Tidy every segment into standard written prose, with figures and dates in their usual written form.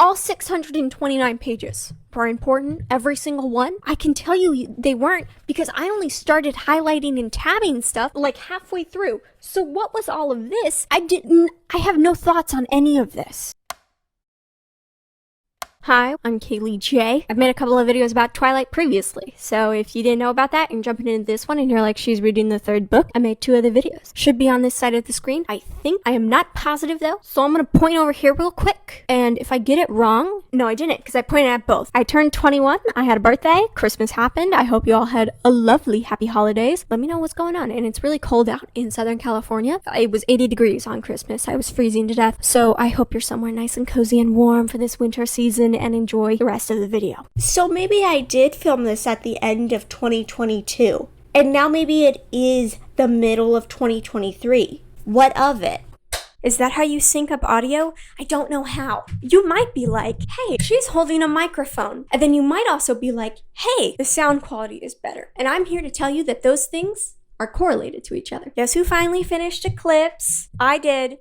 all 629 pages were important, every single one. I can tell you they weren't, because I only started highlighting and tabbing stuff like halfway through. So what was all of this? I have no thoughts on any of this. Hi, I'm Kaylee J. I've made a couple of videos about Twilight previously, so if you didn't know about that, you're jumping into this one and you're like, she's reading the third book. I made 2 other videos. Should be on this side of the screen, I think. I am not positive though, so I'm gonna point over here real quick, and if I get it wrong, no I didn't, because I pointed at both. I turned 21, I had a birthday, Christmas happened, I hope you all had a lovely happy holidays. Let me know what's going on, and it's really cold out in Southern California. It was 80 degrees on Christmas, I was freezing to death, so I hope you're somewhere nice and cozy and warm for this winter season, and enjoy the rest of the video. So maybe I did film this at the end of 2022, and now maybe it is the middle of 2023. What of it? Is that how you sync up audio? I don't know how. You might be like, hey, she's holding a microphone. And then you might also be like, hey, the sound quality is better. And I'm here to tell you that those things are correlated to each other. Guess who finally finished Eclipse? I did.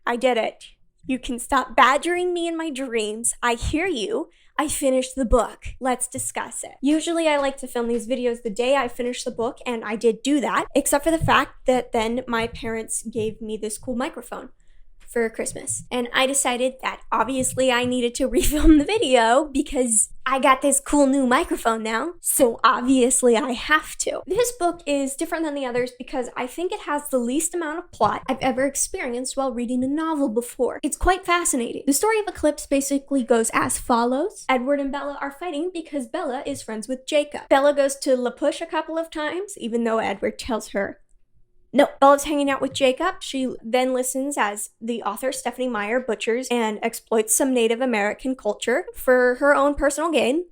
I did it. You can stop badgering me in my dreams. I hear you. I finished the book. Let's discuss it. Usually I like to film these videos the day I finish the book, and I did do that, except for the fact that then my parents gave me this cool microphone for Christmas. And I decided that obviously I needed to refilm the video because I got this cool new microphone now, so obviously I have to. This book is different than the others because I think it has the least amount of plot I've ever experienced while reading a novel before. It's quite fascinating. The story of Eclipse basically goes as follows. Edward and Bella are fighting because Bella is friends with Jacob. Bella goes to La Push a couple of times, even though Edward tells her no. Bella's hanging out with Jacob. She then listens as the author Stephanie Meyer butchers and exploits some Native American culture for her own personal gain.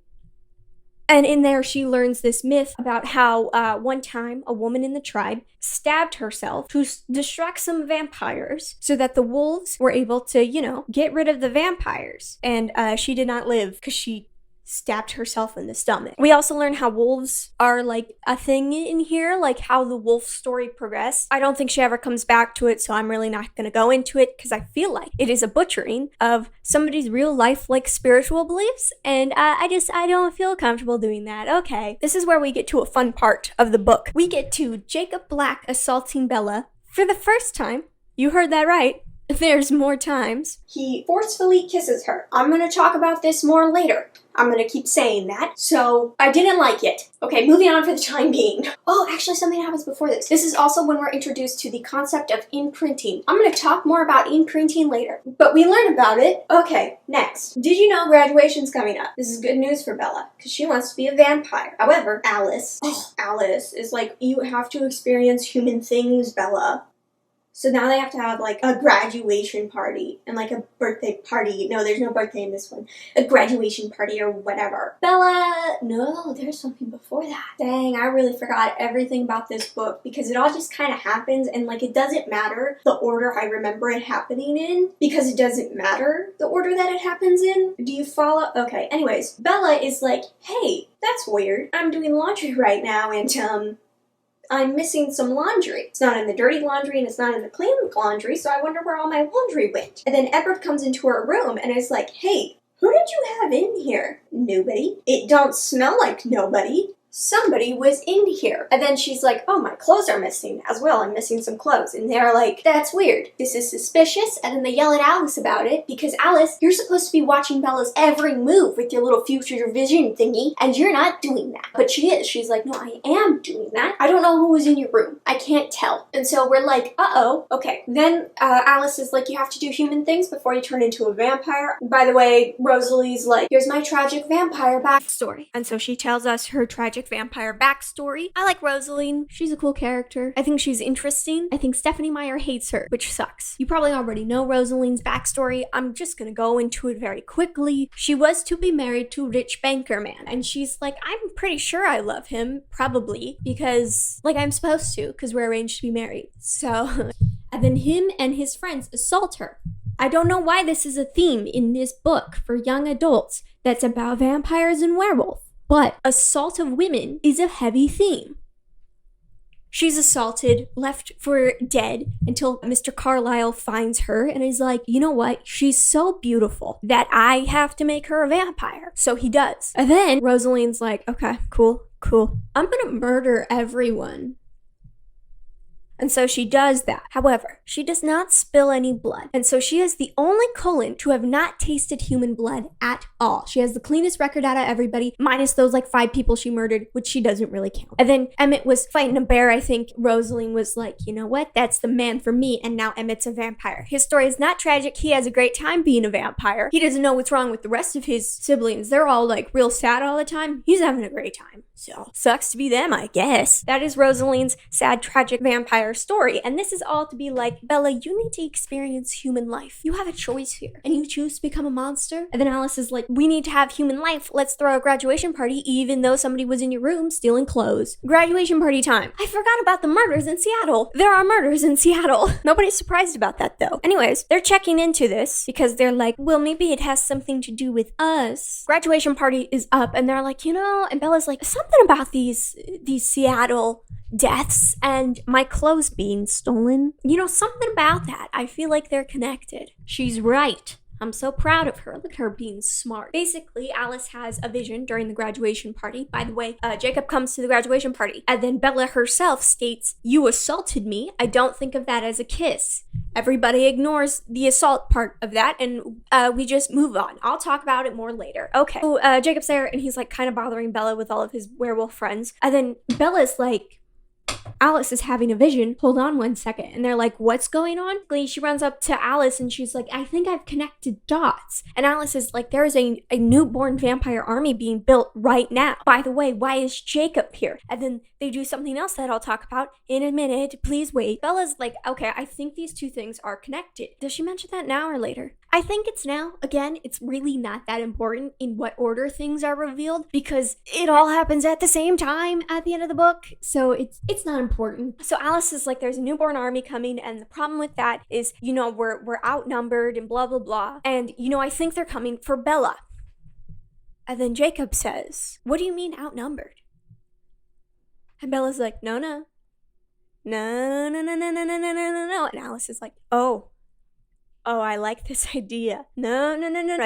And in there, she learns this myth about how one time a woman in the tribe stabbed herself to distract some vampires so that the wolves were able to, get rid of the vampires. And she did not live because she stabbed herself in the stomach. We also learn how wolves are like a thing in here, like how the wolf story progressed. I don't think she ever comes back to it, so I'm really not going to go into it because I feel like it is a butchering of somebody's real life like spiritual beliefs, and I don't feel comfortable doing that. Okay, this is where we get to a fun part of the book. We get to Jacob Black assaulting Bella for the first time. You heard that right. There's more times. He forcefully kisses her. I'm going to talk about this more later. I'm going to keep saying that. So, I didn't like it. Okay, moving on for the time being. Oh, actually something happens before this. This is also when we're introduced to the concept of imprinting. I'm going to talk more about imprinting later, but we learn about it. Okay, next. Did you know graduation's coming up? This is good news for Bella, because she wants to be a vampire. However, Alice is like, you have to experience human things, Bella. So now they have to have like a graduation party and like a birthday party. No, there's no birthday in this one. A graduation party or whatever. Bella, no, there's something before that. Dang, I really forgot everything about this book because it all just kind of happens and like it doesn't matter the order I remember it happening in because it doesn't matter the order that it happens in. Do you follow? Okay, anyways, Bella is like, hey, that's weird. I'm doing laundry right now and I'm missing some laundry. It's not in the dirty laundry and it's not in the clean laundry, so I wonder where all my laundry went. And then Edward comes into her room and is like, hey, who did you have in here? Nobody. It don't smell like nobody. Somebody was in here. And then she's like, oh, my clothes are missing as well. I'm missing some clothes. And they're like, that's weird. This is suspicious. And then they yell at Alice about it because Alice, you're supposed to be watching Bella's every move with your little future vision thingy. And you're not doing that. But she is. She's like, no, I am doing that. I don't know who was in your room. I can't tell. And so we're like, uh-oh. Okay. Then Alice is like, you have to do human things before you turn into a vampire. By the way, Rosalie's like, here's my tragic vampire backstory. And so she tells us her tragic vampire backstory. I like Rosalie. She's a cool character. I think she's interesting. I think Stephanie Meyer hates her, which sucks. You probably already know Rosalie's backstory. I'm just gonna go into it very quickly. She was to be married to a rich banker man, and she's like, I'm pretty sure I love him, probably, because, like, I'm supposed to, because we're arranged to be married. So, and then him and his friends assault her. I don't know why this is a theme in this book for young adults that's about vampires and werewolves. But assault of women is a heavy theme. She's assaulted, left for dead until Mr. Carlisle finds her and is like, you know what? She's so beautiful that I have to make her a vampire. So he does. And then Rosaline's like, okay, cool. I'm gonna murder everyone. And so she does that. However, she does not spill any blood. And so she is the only Cullen to have not tasted human blood at all. She has the cleanest record out of everybody, minus those like 5 people she murdered, which she doesn't really count. And then Emmett was fighting a bear. I think Rosaline was like, you know what? That's the man for me. And now Emmett's a vampire. His story is not tragic. He has a great time being a vampire. He doesn't know what's wrong with the rest of his siblings. They're all like real sad all the time. He's having a great time. So sucks to be them, I guess. That is Rosaline's sad, tragic vampire story. And this is all to be like, Bella, you need to experience human life. You have a choice here. And you choose to become a monster. And then Alice is like, we need to have human life. Let's throw a graduation party, even though somebody was in your room stealing clothes. Graduation party time. I forgot about the murders in Seattle. There are murders in Seattle. Nobody's surprised about that though. Anyways, they're checking into this because they're like, well, maybe it has something to do with us. Graduation party is up and they're like, you know, and Bella's like, something about these Seattle deaths and my clothes being stolen. You know, something about that. I feel like they're connected. She's right. I'm so proud of her. Look at her being smart. Basically, Alice has a vision during the graduation party. By the way, Jacob comes to the graduation party. And then Bella herself states, you assaulted me. I don't think of that as a kiss. Everybody ignores the assault part of that and we just move on. I'll talk about it more later. Okay. So Jacob's there and he's like kind of bothering Bella with all of his werewolf friends. And then Bella's like, Alice is having a vision. Hold on one second. And they're like, what's going on? She runs up to Alice and she's like, I think I've connected dots. And Alice is like, there is a newborn vampire army being built right now. By the way, why is Jacob here? And then they do something else that I'll talk about in a minute. Please wait. Bella's like, okay, I think these two things are connected. Does she mention that now or later? I think it's now. Again, it's really not that important in what order things are revealed because it all happens at the same time at the end of the book. So it's not important. So Alice is like, there's a newborn army coming and the problem with that is, you know, we're outnumbered and blah, blah, blah. And, you know, I think they're coming for Bella. And then Jacob says, what do you mean outnumbered? And Bella's like, no. And Alice is like, oh, I like this idea. No.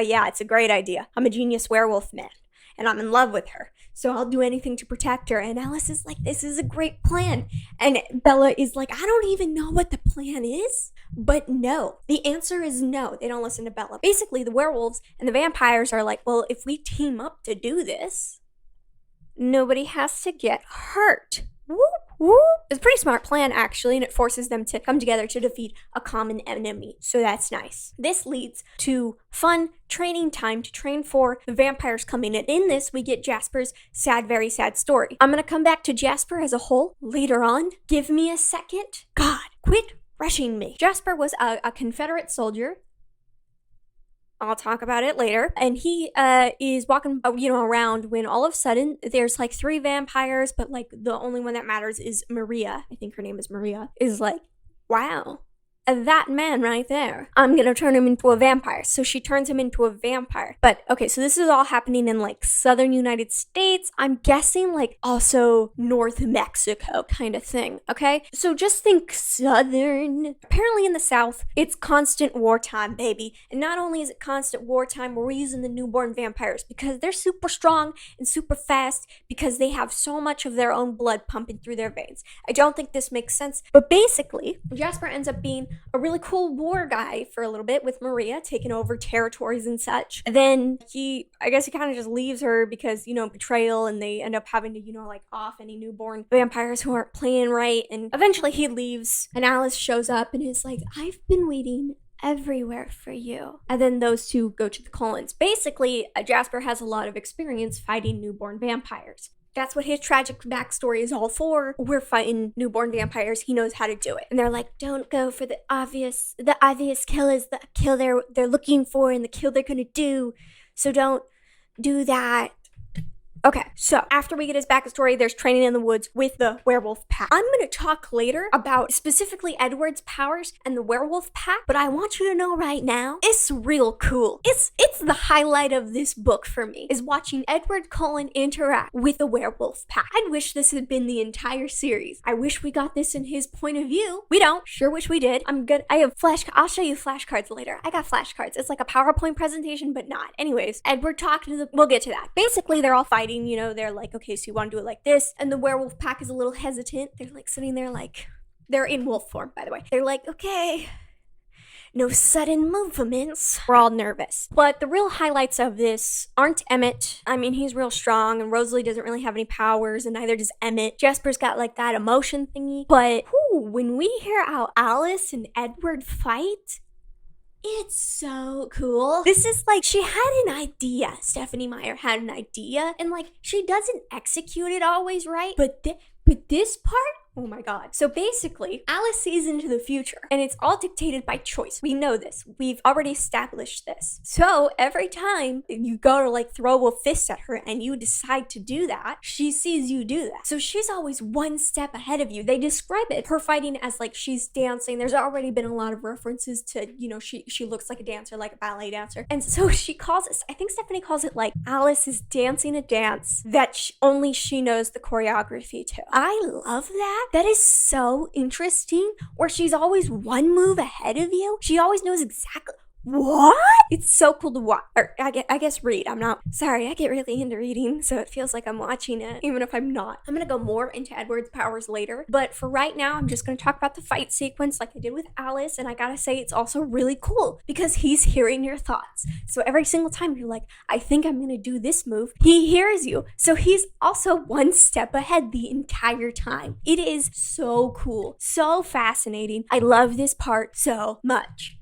Yeah, it's a great idea. I'm a genius werewolf man, and I'm in love with her. So I'll do anything to protect her. And Alice is like, this is a great plan. And Bella is like, I don't even know what the plan is. But no, the answer is no. They don't listen to Bella. Basically, the werewolves and the vampires are like, well, if we team up to do this, nobody has to get hurt. Whoop, whoop. It's a pretty smart plan, actually, and it forces them to come together to defeat a common enemy. So that's nice. This leads to fun training time to train for the vampires coming. And in this, we get Jasper's sad, very sad story. I'm going to come back to Jasper as a whole later on. Give me a second. God, quit rushing me. Jasper was a Confederate soldier. I'll talk about it later. And he is walking, around when all of a sudden there's like 3 vampires, but like the only one that matters is Maria. I think her name is Maria. Is like, wow. That man right there, I'm gonna turn him into a vampire. So she turns him into a vampire. But okay, so this is all happening in like southern United States. I'm guessing like also North Mexico kind of thing, okay? So just think southern. Apparently in the South, it's constant wartime, baby. And not only is it constant wartime, we're using the newborn vampires because they're super strong and super fast because they have so much of their own blood pumping through their veins. I don't think this makes sense, but basically, Jasper ends up being a really cool war guy for a little bit with Maria, taking over territories and such. And then I guess he kind of just leaves her because, betrayal, and they end up having to, off any newborn vampires who aren't playing right. And eventually he leaves, and Alice shows up and is like, I've been waiting everywhere for you. And then those two go to the Cullens. Basically, Jasper has a lot of experience fighting newborn vampires. That's what his tragic backstory is all for. We're fighting newborn vampires. He knows how to do it. And they're like, don't go for the obvious kill is the kill they're looking for and the kill they're gonna do. So don't do that. Okay, so after we get his backstory, there's training in the woods with the werewolf pack. I'm gonna talk later about specifically Edward's powers and the werewolf pack, but I want you to know right now, it's real cool. It's the highlight of this book for me, is watching Edward Cullen interact with the werewolf pack. I wish this had been the entire series. I wish we got this in his point of view. We don't. Sure wish we did. I'll show you flashcards later. I got flashcards. It's like a PowerPoint presentation, but not. Anyways, Edward talking to we'll get to that. Basically, they're all fighting, they're like, okay, so you want to do it like this, and the werewolf pack is a little hesitant. They're like sitting there like, they're in wolf form, by the way. They're like, okay, no sudden movements. We're all nervous. But the real highlights of this aren't Emmett. I mean, he's real strong, and Rosalie doesn't really have any powers, and neither does Emmett. Jasper's got like that emotion thingy. But when we hear how Alice and Edward fight, it's so cool. This is like, she had an idea. Stephanie Meyer had an idea, and like, she doesn't execute it always right, but this part, oh my god. So basically, Alice sees into the future, and it's all dictated by choice. We know this. We've already established this. So every time you go to like throw a fist at her and you decide to do that, she sees you do that. So she's always one step ahead of you. They describe it, her fighting, as like she's dancing. There's already been a lot of references to, she looks like a dancer, like a ballet dancer. And so she calls it, I think Stephanie calls it like Alice is dancing a dance that only she knows the choreography to. I love that. That is so interesting, where she's always one move ahead of you. She always knows exactly what? It's so cool to watch. Or I guess read. I get really into reading, so it feels like I'm watching it, even if I'm not. I'm gonna go more into Edward's powers later, but for right now, I'm just gonna talk about the fight sequence like I did with Alice, and I gotta say, it's also really cool because he's hearing your thoughts. So every single time you're like, I think I'm gonna do this move, he hears you. So he's also one step ahead the entire time. It is so cool, so fascinating. I love this part so much.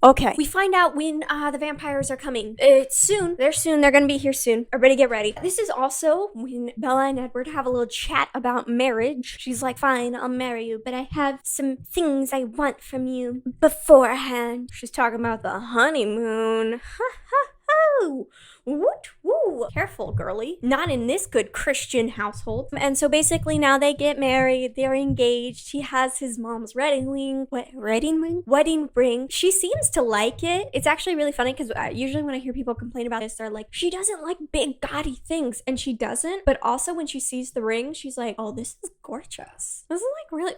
Okay, we find out when the vampires are coming. It's soon. They're soon. They're gonna be here soon. Everybody get ready. This is also when Bella and Edward have a little chat about marriage. She's like, fine, I'll marry you, but I have some things I want from you beforehand. She's talking about the honeymoon. Ha ha ha. Woot woo. Careful, girly. Not in this good Christian household. And so basically now they get married. They're engaged. He has his mom's wedding ring. She seems to like it. It's actually really funny because usually when I hear people complain about this, they're like, she doesn't like big gaudy things, and she doesn't. But also when she sees the ring, she's like, oh, this is gorgeous. This is like really...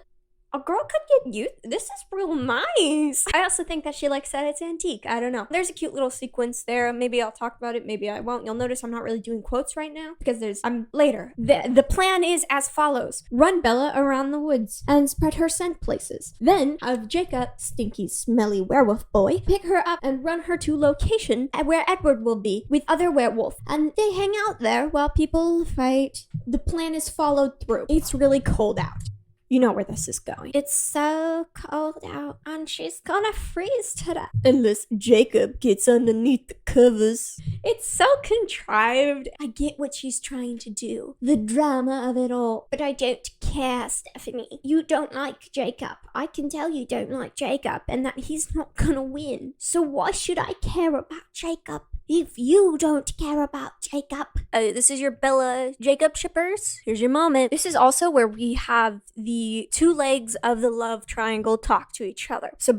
A girl could get used. This is real nice. I also think that she likes that it's antique. I don't know. There's a cute little sequence there. Maybe I'll talk about it. Maybe I won't. You'll notice I'm not really doing quotes right now because later. The plan is as follows. Run Bella around the woods and spread her scent places. Then have Jacob, stinky, smelly werewolf boy, pick her up and run her to location where Edward will be with other werewolf. And they hang out there while people fight. The plan is followed through. It's really cold out. You know where this is going. It's so cold out, and she's gonna freeze to death. Unless Jacob gets underneath the covers. It's so contrived. I get what she's trying to do. The drama of it all. But I don't care, Stephanie. You don't like Jacob. I can tell you don't like Jacob, and that he's not gonna win. So why should I care about Jacob? If you don't care about Jacob. This is your Bella Jacob shippers. Here's your moment. This is also where we have the two legs of the love triangle talk to each other. So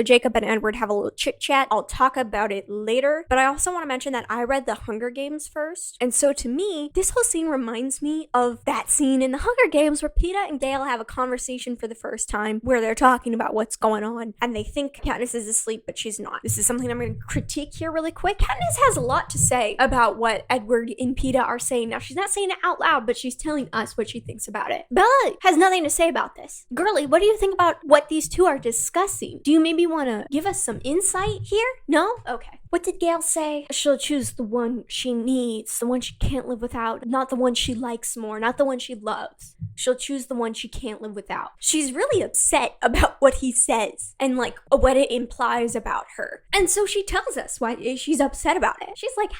Jacob and Edward have a little chit chat. I'll talk about it later. But I also want to mention that I read the Hunger Games first. And so to me, this whole scene reminds me of that scene in the Hunger Games where Peeta and Gale have a conversation for the first time where they're talking about what's going on. And they think Katniss is asleep, but she's not. This is something I'm going to critique here really quick. Katniss has a lot to say about what Edward and Peeta are saying. Now, she's not saying it out loud, but she's telling us what she thinks about it. Bella has nothing to say about this. Girly, what do you think about what these two are discussing? Do you maybe want to give us some insight here? No? Okay. What did Gale say? She'll choose the one she needs, the one she can't live without, not the one she likes more, not the one she loves. She'll choose the one she can't live without. She's really upset about what he says and like what it implies about her. And so she tells us why she's upset about it. She's like, how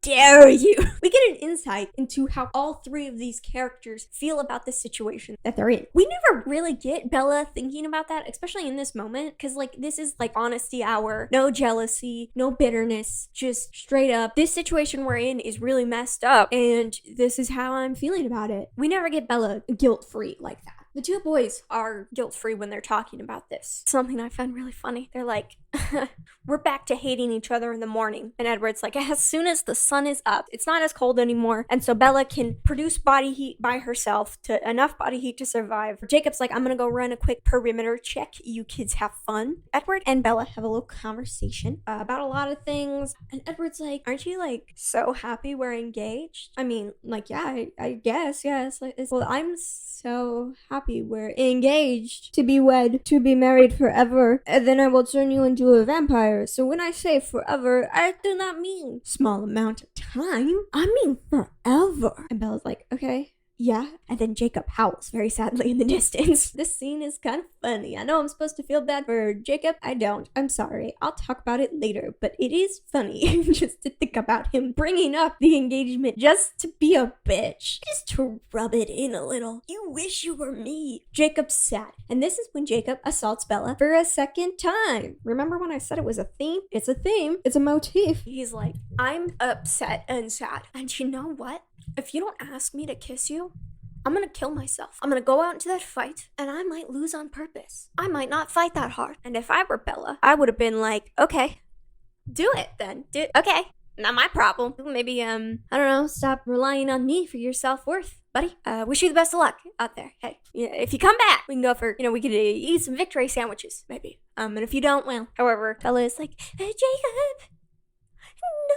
dare you? We get an insight into how all three of these characters feel about the situation that they're in. We never really get Bella thinking about that, especially in this moment, because like this is like honesty hour, no jealousy, no bitterness, just straight up, this situation we're in is really messed up, and this is how I'm feeling about it. We never get Bella guilt-free like that. The two boys are guilt-free when they're talking about this. Something I find really funny. They're like, we're back to hating each other in the morning. And Edward's like, as soon as the sun is up, it's not as cold anymore. And so Bella can produce body heat by herself, to enough body heat to survive. Jacob's like, I'm gonna go run a quick perimeter check. You kids have fun. Edward and Bella have a little conversation about a lot of things. And Edward's like, aren't you like so happy we're engaged? I mean, like, yeah, I guess, yes. Well, I'm so happy we're engaged to be wed, to be married forever, and then I will turn you into a vampire. So when I say forever, I do not mean small amount of time. I mean forever. And Bella's like, okay. Yeah, and then Jacob howls very sadly in the distance. This scene is kind of funny. I know I'm supposed to feel bad for Jacob. I don't. I'm sorry. I'll talk about it later, but it is funny just to think about him bringing up the engagement just to be a bitch. Just to rub it in a little. You wish you were me. Jacob's sad, and this is when Jacob assaults Bella for a second time. Remember when I said it was a theme? It's a theme. It's a motif. He's like, I'm upset and sad. And you know what? If you don't ask me to kiss you, I'm gonna kill myself. I'm gonna go out into that fight, and I might lose on purpose. I might not fight that hard. And if I were Bella, I would have been like, okay, do it then. Okay, not my problem. Maybe, I don't know, stop relying on me for your self-worth, buddy. Wish you the best of luck out there. Hey, yeah, if you come back, we can go for, we could eat some victory sandwiches, maybe. And if you don't, well, however, Bella is like, hey, Jacob. No.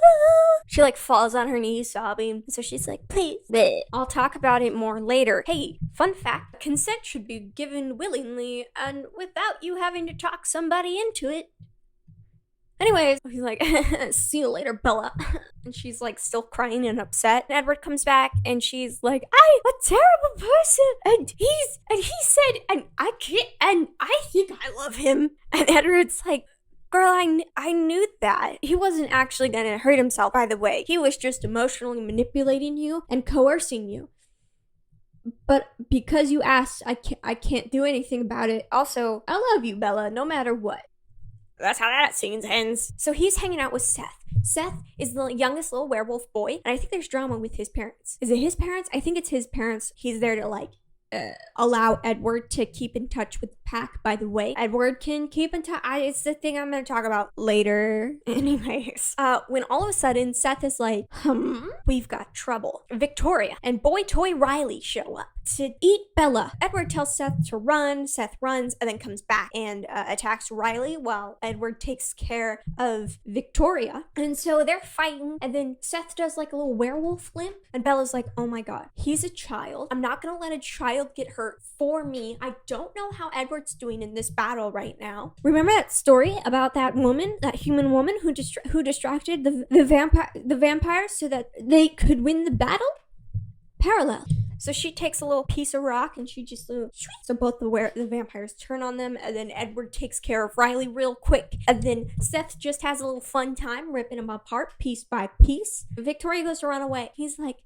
She like falls on her knees sobbing. So she's like, please. Bleh. I'll talk about it more later. Hey, fun fact, consent should be given willingly and without you having to talk somebody into it. Anyways, he's like, see you later, Bella. And she's like still crying and upset. And Edward comes back and she's like, I'm a terrible person. And he said, and I can't, and I think I love him. And Edward's like, girl, I knew that. He wasn't actually gonna hurt himself, by the way. He was just emotionally manipulating you and coercing you. But because you asked, I can't do anything about it. Also, I love you, Bella, no matter what. That's how that scene ends. So he's hanging out with Seth. Seth is the youngest little werewolf boy, and I think there's drama with his parents. Is it his parents? I think it's his parents. He's there to like allow Edward to keep in touch with the pack, by the way. Edward can keep in touch. It's the thing I'm going to talk about later. Anyways, when all of a sudden Seth is like, we've got trouble. Victoria and boy toy Riley show up to eat Bella. Edward tells Seth to run. Seth runs and then comes back and attacks Riley while Edward takes care of Victoria. And so they're fighting, and then Seth does like a little werewolf limp, and Bella's like, oh my god, he's a child. I'm not gonna let a child get hurt for me. I don't know how Edward's doing in this battle right now. Remember that story about that woman, that human woman who distracted the vampires so that they could win the battle? Parallel. So she takes a little piece of rock and she just so both the vampires turn on them, and then Edward takes care of Riley real quick, and then Seth just has a little fun time ripping them apart piece by piece. Victoria goes to run away. He's like,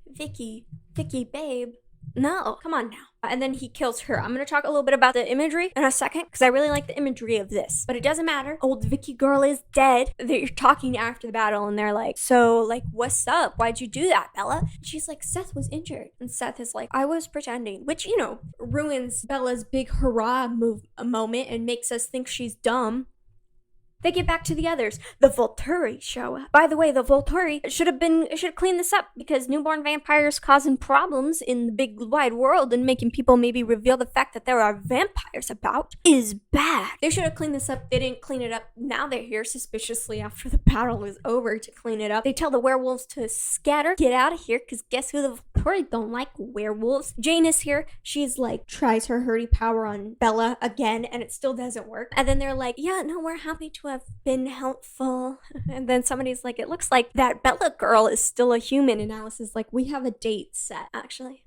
Vicky, babe. No, come on now. And then he kills her. I'm going to talk a little bit about the imagery in a second, because I really like the imagery of this. But it doesn't matter. Old Vicky girl is dead. They're talking after the battle, and they're like, so, like, what's up? Why'd you do that, Bella? And she's like, Seth was injured. And Seth is like, I was pretending. Which, ruins Bella's big hurrah moment and makes us think she's dumb. They get back to the others. The Volturi show up. By the way, the Volturi should have cleaned this up, because newborn vampires causing problems in the big wide world and making people maybe reveal the fact that there are vampires about is bad. They should have cleaned this up. They didn't clean it up. Now they're here suspiciously after the battle is over to clean it up. They tell the werewolves to scatter, get out of here, because guess who the Volturi don't like? Werewolves. Jane is here. She's like, tries her hurdy power on Bella again, and it still doesn't work. And then they're like, yeah, no, we're happy to have been helpful. And then somebody's like, it looks like that Bella girl is still a human. And Alice is like, we have a date set, actually.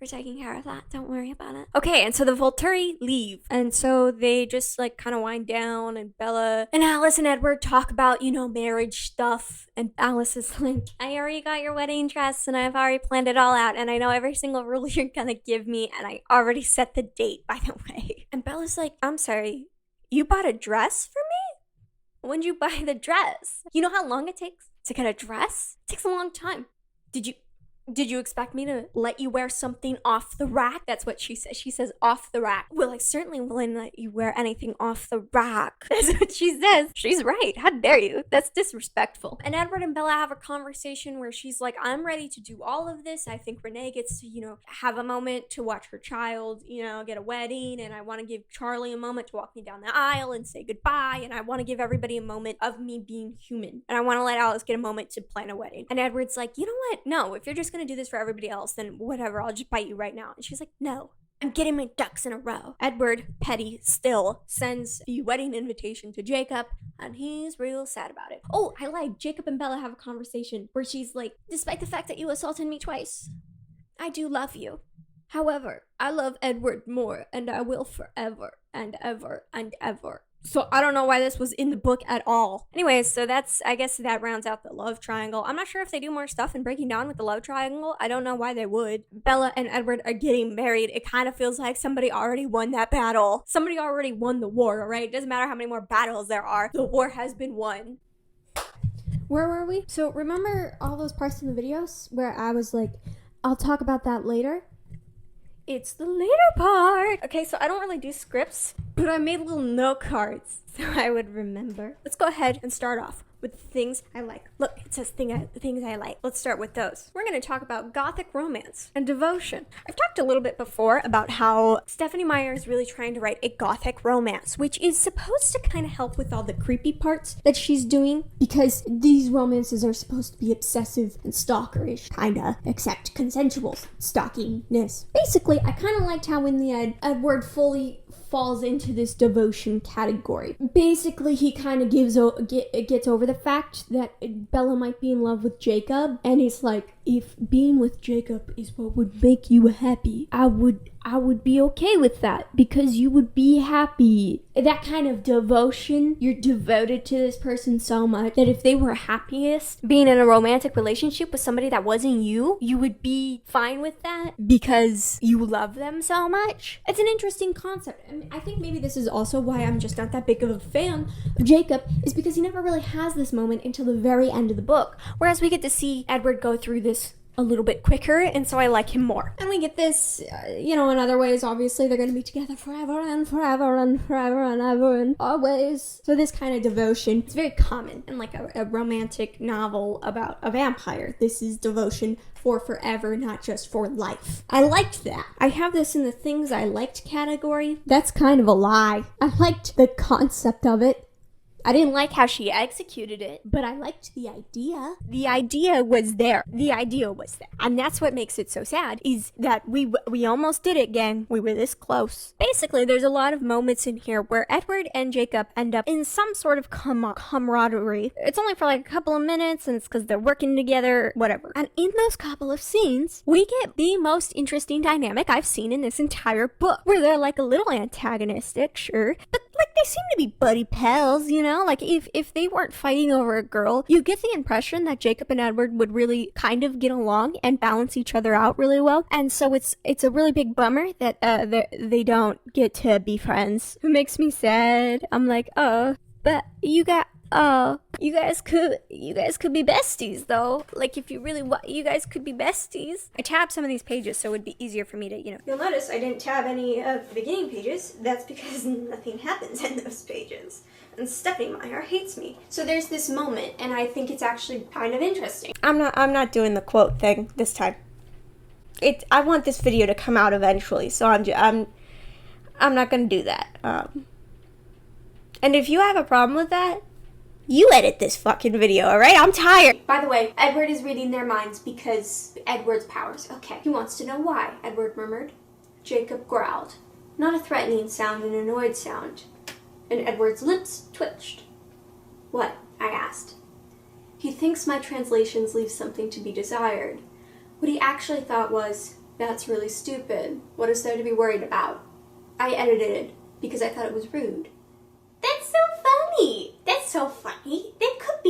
We're taking care of that. Don't worry about it. Okay, and so the Volturi leave. And so they just like kind of wind down, and Bella and Alice and Edward talk about, marriage stuff. And Alice is like, I already got your wedding dress and I've already planned it all out. And I know every single rule you're gonna give me. And I already set the date, by the way. And Bella's like, I'm sorry, you bought a dress for me? When'd you buy the dress? You know how long it takes to get a dress? It takes a long time. Did you expect me to let you wear something off the rack? That's what she says. She says off the rack. Well, I certainly wouldn't let you wear anything off the rack. That's what she says. She's right. How dare you? That's disrespectful. And Edward and Bella have a conversation where she's like, I'm ready to do all of this. I think Renee gets to, have a moment to watch her child, get a wedding. And I want to give Charlie a moment to walk me down the aisle and say goodbye. And I want to give everybody a moment of me being human. And I want to let Alice get a moment to plan a wedding. And Edward's like, you know what? No, if you're just gonna do this for everybody else, then whatever, I'll just bite you right now. And she's like, no, I'm getting my ducks in a row. Edward, petty still, sends the wedding invitation to Jacob, and he's real sad about it. Oh, I lied. Jacob and Bella have a conversation where she's like, despite the fact that you assaulted me twice, I do love you. However, I love Edward more, and I will forever and ever and ever. So I don't know why this was in the book at all. Anyways, so I guess that rounds out the love triangle. I'm not sure if they do more stuff in Breaking Dawn with the love triangle. I don't know why they would. Bella and Edward are getting married. It kind of feels like somebody already won that battle. Somebody already won the war, all right? It doesn't matter how many more battles there are. The war has been won. Where were we? So remember all those parts in the videos where I was like, I'll talk about that later? It's the later part. Okay, so I don't really do scripts, but I made little note cards so I would remember. Let's go ahead and start off with the things I like. Look, it says things I like. Let's start with those. We're going to talk about gothic romance and devotion. I've talked a little bit before about how Stephanie Meyer is really trying to write a gothic romance, which is supposed to kind of help with all the creepy parts that she's doing, because these romances are supposed to be obsessive and stalkerish, kinda, except consensual stalkingness. Basically, I kind of liked how in the end, Edward fully falls into this devotion category. Basically, he kind of gets over the fact that Bella might be in love with Jacob, and he's like, if being with Jacob is what would make you happy, I would be okay with that, because you would be happy. That kind of devotion, you're devoted to this person so much that if they were happiest being in a romantic relationship with somebody that wasn't you would be fine with that because you love them so much. It's an interesting concept. I mean, I think maybe this is also why I'm just not that big of a fan of Jacob, is because he never really has this moment until the very end of the book, whereas we get to see Edward go through this a little bit quicker, and so I like him more. And we get this, in other ways, obviously, they're going to be together forever and forever and forever and ever and always. So this kind of devotion is very common in like a romantic novel about a vampire. This is devotion for forever, not just for life. I liked that. I have this in the things I liked category. That's kind of a lie. I liked the concept of it. I didn't like how she executed it, but I liked the idea. The idea was there. And that's what makes it so sad, is that we almost did it, gang. We were this close. Basically, there's a lot of moments in here where Edward and Jacob end up in some sort of camaraderie. It's only for like a couple of minutes, and it's because they're working together, whatever. And in those couple of scenes, we get the most interesting dynamic I've seen in this entire book, where they're like a little antagonistic, sure, but like they seem to be buddy pals, like if they weren't fighting over a girl, you get the impression that Jacob and Edward would really kind of get along and balance each other out really well. And so it's a really big bummer that they don't get to be friends. It makes me sad. I'm like, oh, but you guys could be besties though. Like if you really want, you guys could be besties. I tabbed some of these pages so it would be easier for me to, You'll notice I didn't tab any of the beginning pages. That's because nothing happens in those pages. And Stephanie Meyer hates me. So there's this moment, and I think it's actually kind of interesting. I'm not doing the quote thing this time. I want this video to come out eventually, so I'm not gonna do that. And if you have a problem with that, you edit this fucking video, alright? I'm tired. By the way, Edward is reading their minds because Edward's powers. Okay. He wants to know why, Edward murmured. Jacob growled. Not a threatening sound, an annoyed sound. And Edward's lips twitched. What? I asked. He thinks my translations leave something to be desired. What he actually thought was, That's really stupid. What is there to be worried about? I edited it because I thought it was rude. That's so funny. That's so funny. They could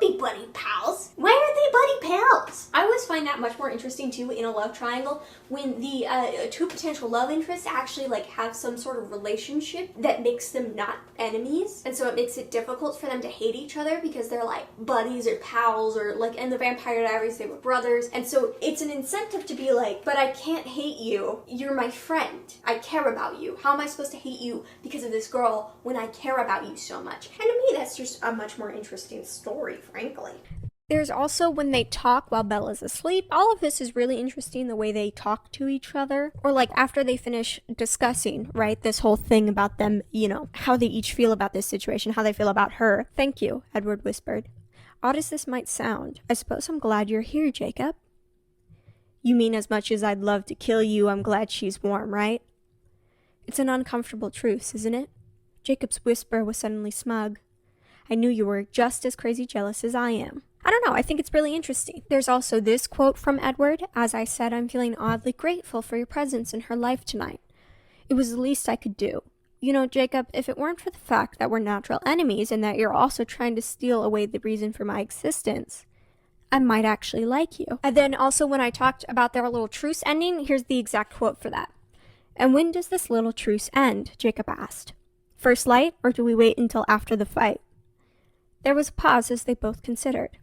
be buddy pals. Why aren't they buddy pals? I always find that much more interesting too in a love triangle when the two potential love interests actually like have some sort of relationship that makes them not enemies, and so it makes it difficult for them to hate each other because they're like buddies or pals, or like in the Vampire Diaries they were brothers, and so it's an incentive to be like, but I can't hate you, you're my friend, I care about you. How am I supposed to hate you because of this girl when I care about you so much? And to me that's just a much more interesting story, frankly. There's also when they talk while Bella's asleep. All of this is really interesting, the way they talk to each other. Or like after they finish discussing, right, this whole thing about them, you know, how they each feel about this situation, how they feel about her. Thank you, Edward whispered. Odd as this might sound, I suppose I'm glad you're here, Jacob. You mean as much as I'd love to kill you, I'm glad she's warm, right? It's an uncomfortable truce, isn't it? Jacob's whisper was suddenly smug. I knew you were just as crazy jealous as I am. I don't know, I think it's really interesting. There's also this quote from Edward. As I said, I'm feeling oddly grateful for your presence in her life tonight. It was the least I could do. You know, Jacob, if it weren't for the fact that we're natural enemies and that you're also trying to steal away the reason for my existence, I might actually like you. And then also when I talked about their little truce ending, here's the exact quote for that. And when does this little truce end? Jacob asked. First light, or do we wait until after the fight? There was a pause as they both considered.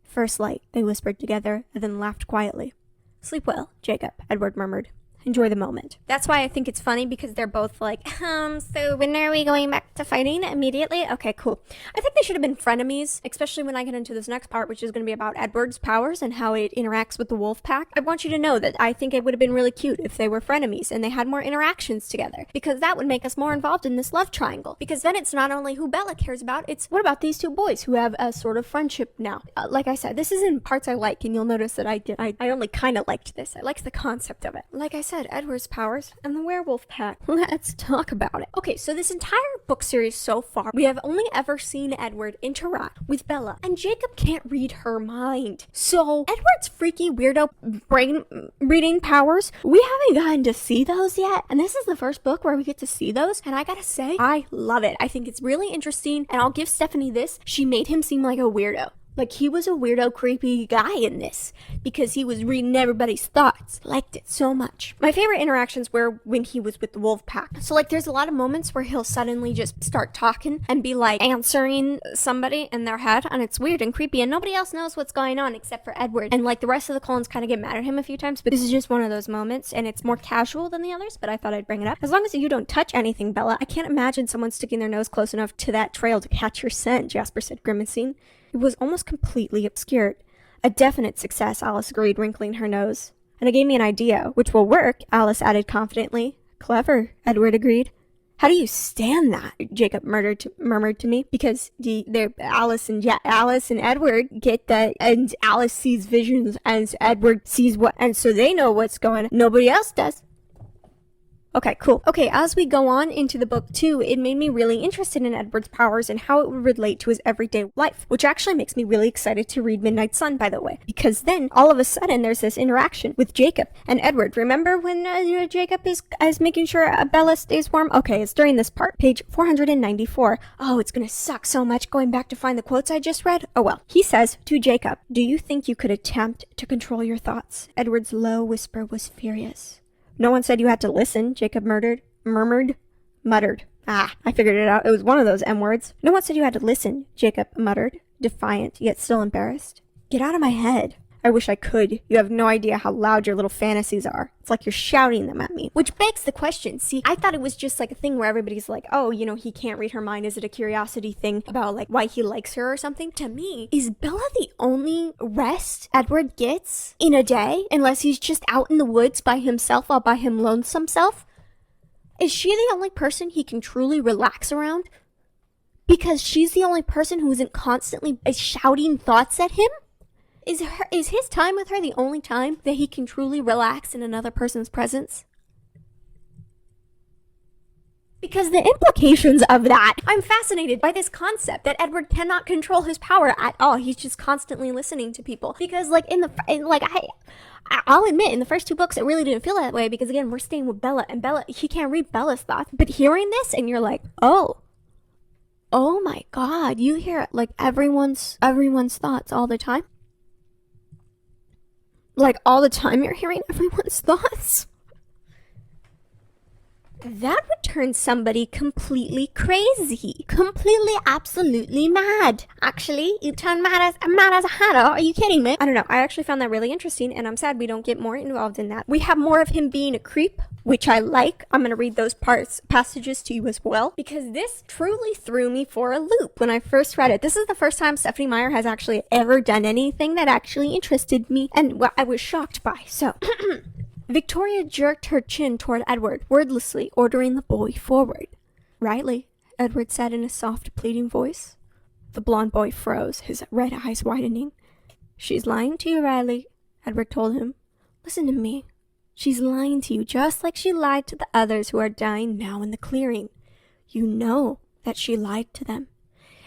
First light, they whispered together, and then laughed quietly. Sleep well, Jacob, Edward murmured. Enjoy the moment. That's why I think it's funny, because they're both like, so when are we going back to fighting immediately? Okay, cool. I think they should have been frenemies, especially when I get into this next part, which is going to be about Edward's powers and how it interacts with the wolf pack. I want you to know that I think it would have been really cute if they were frenemies and they had more interactions together, because that would make us more involved in this love triangle. Because then it's not only who Bella cares about, it's what about these two boys who have a sort of friendship now. Like I said, this is in parts I like, and you'll notice that I only kind of liked this. I liked the concept of it. Like I said, Edward's powers and the werewolf pack. Let's talk about it. Okay, so this entire book series so far, we have only ever seen Edward interact with Bella, and Jacob can't read her mind. So Edward's freaky weirdo brain reading powers, we haven't gotten to see those yet, and this is the first book where we get to see those, and I gotta say, I love it. I think it's really interesting, and I'll give Stephanie this. She made him seem like a weirdo. Like, he was a weirdo, creepy guy in this, because he was reading everybody's thoughts. Liked it so much. My favorite interactions were when he was with the wolf pack. So, like, there's a lot of moments where he'll suddenly just start talking and be, like, answering somebody in their head, and it's weird and creepy, and nobody else knows what's going on except for Edward. And, like, the rest of the clones kind of get mad at him a few times, but this is just one of those moments, and it's more casual than the others, but I thought I'd bring it up. As long as you don't touch anything, Bella, I can't imagine someone sticking their nose close enough to that trail to catch your scent, Jasper said, grimacing. It was almost completely obscured. A definite success, Alice agreed, wrinkling her nose. And it gave me an idea, which will work, Alice added confidently. Clever, Edward agreed. How do you stand that? Jacob murmured to me. Because Alice and Edward get that, and Alice sees visions, and Edward sees what, and so they know what's going on. Nobody else does. Okay, cool. Okay, as we go on into the book too, it made me really interested in Edward's powers and how it would relate to his everyday life, which actually makes me really excited to read Midnight Sun, by the way, because then all of a sudden there's this interaction with Jacob and Edward. Remember when Jacob is making sure Bella stays warm? Okay, it's during this part, page 494. Oh, it's gonna suck so much going back to find the quotes I just read. Oh well. He says to Jacob, "Do you think you could attempt to control your thoughts?" Edward's low whisper was furious. No one said you had to listen, Jacob muttered. Ah, I figured it out. It was one of those M words. No one said you had to listen, Jacob muttered, defiant, yet still embarrassed. Get out of my head. I wish I could. You have no idea how loud your little fantasies are. It's like you're shouting them at me. Which begs the question. See, I thought it was just like a thing where everybody's like, oh, you know, he can't read her mind. Is it a curiosity thing about like why he likes her or something? To me, is Bella the only rest Edward gets in a day? Unless he's just out in the woods by himself all by him lonesome self? Is she the only person he can truly relax around? Because she's the only person who isn't constantly shouting thoughts at him? Is his time with her the only time that he can truly relax in another person's presence? Because the implications of that, I'm fascinated by this concept that Edward cannot control his power at all. He's just constantly listening to people. Because I'll admit, in the first 2 books, it really didn't feel that way because, again, we're staying with Bella, and Bella, he can't read Bella's thoughts. But hearing this, and you're like, oh my God, you hear like everyone's thoughts all the time. Like all the time, you're hearing everyone's thoughts. That would turn somebody completely crazy. Completely, absolutely mad. Actually, you turn mad as a hatter. Are you kidding me? I don't know. I actually found that really interesting, and I'm sad we don't get more involved in that. We have more of him being a creep, which I like. I'm going to read those passages to you as well, because this truly threw me for a loop when I first read it. This is the first time Stephenie Meyer has actually ever done anything that actually interested me, and what I was shocked by. So... Victoria jerked her chin toward Edward, wordlessly ordering the boy forward. "Riley," Edward said in a soft, pleading voice. The blond boy froze, his red eyes widening. "She's lying to you, Riley," Edward told him. "Listen to me. She's lying to you just like she lied to the others who are dying now in the clearing. You know that she lied to them,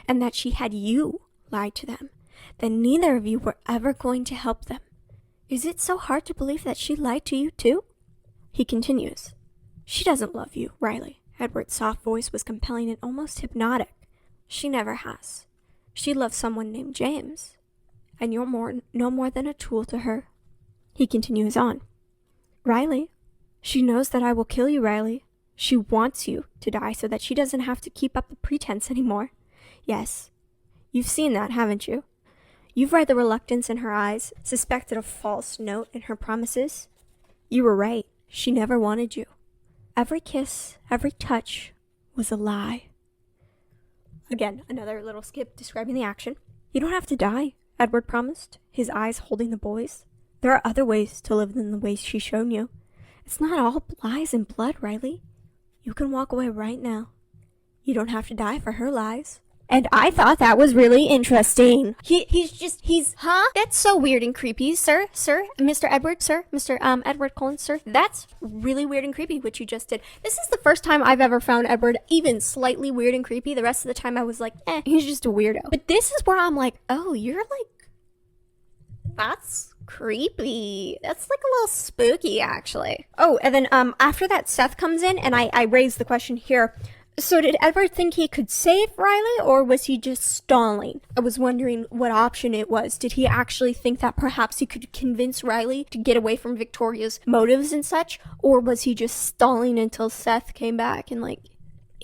and that she had you lie to them, that neither of you were ever going to help them. Is it so hard to believe that she lied to you, too?" He continues. "She doesn't love you, Riley." Edward's soft voice was compelling and almost hypnotic. "She never has. She loves someone named James. And you're no more than a tool to her." He continues on. "Riley, she knows that I will kill you, Riley. She wants you to die so that she doesn't have to keep up the pretense anymore. Yes, you've seen that, haven't you? You've read the reluctance in her eyes, suspected a false note in her promises. You were right. She never wanted you. Every kiss, every touch was a lie." Again, another little skip describing the action. "You don't have to die," Edward promised, his eyes holding the boy's. "There are other ways to live than the ways she's shown you. It's not all lies and blood, Riley. You can walk away right now. You don't have to die for her lies." And I thought that was really interesting. That's so weird and creepy, sir, Mr. Edward, sir, Mr. Edward Collins, sir. That's really weird and creepy what you just did. This is the first time I've ever found Edward even slightly weird and creepy. The rest of the time I was like, he's just a weirdo. But this is where I'm like, oh, you're like, that's creepy. That's like a little spooky, actually. Oh, and then after that, Seth comes in, and I raised the question here. So did Edward think he could save Riley, or was he just stalling? I was wondering what option it was. Did he actually think that perhaps he could convince Riley to get away from Victoria's motives and such? Or was he just stalling until Seth came back and, like,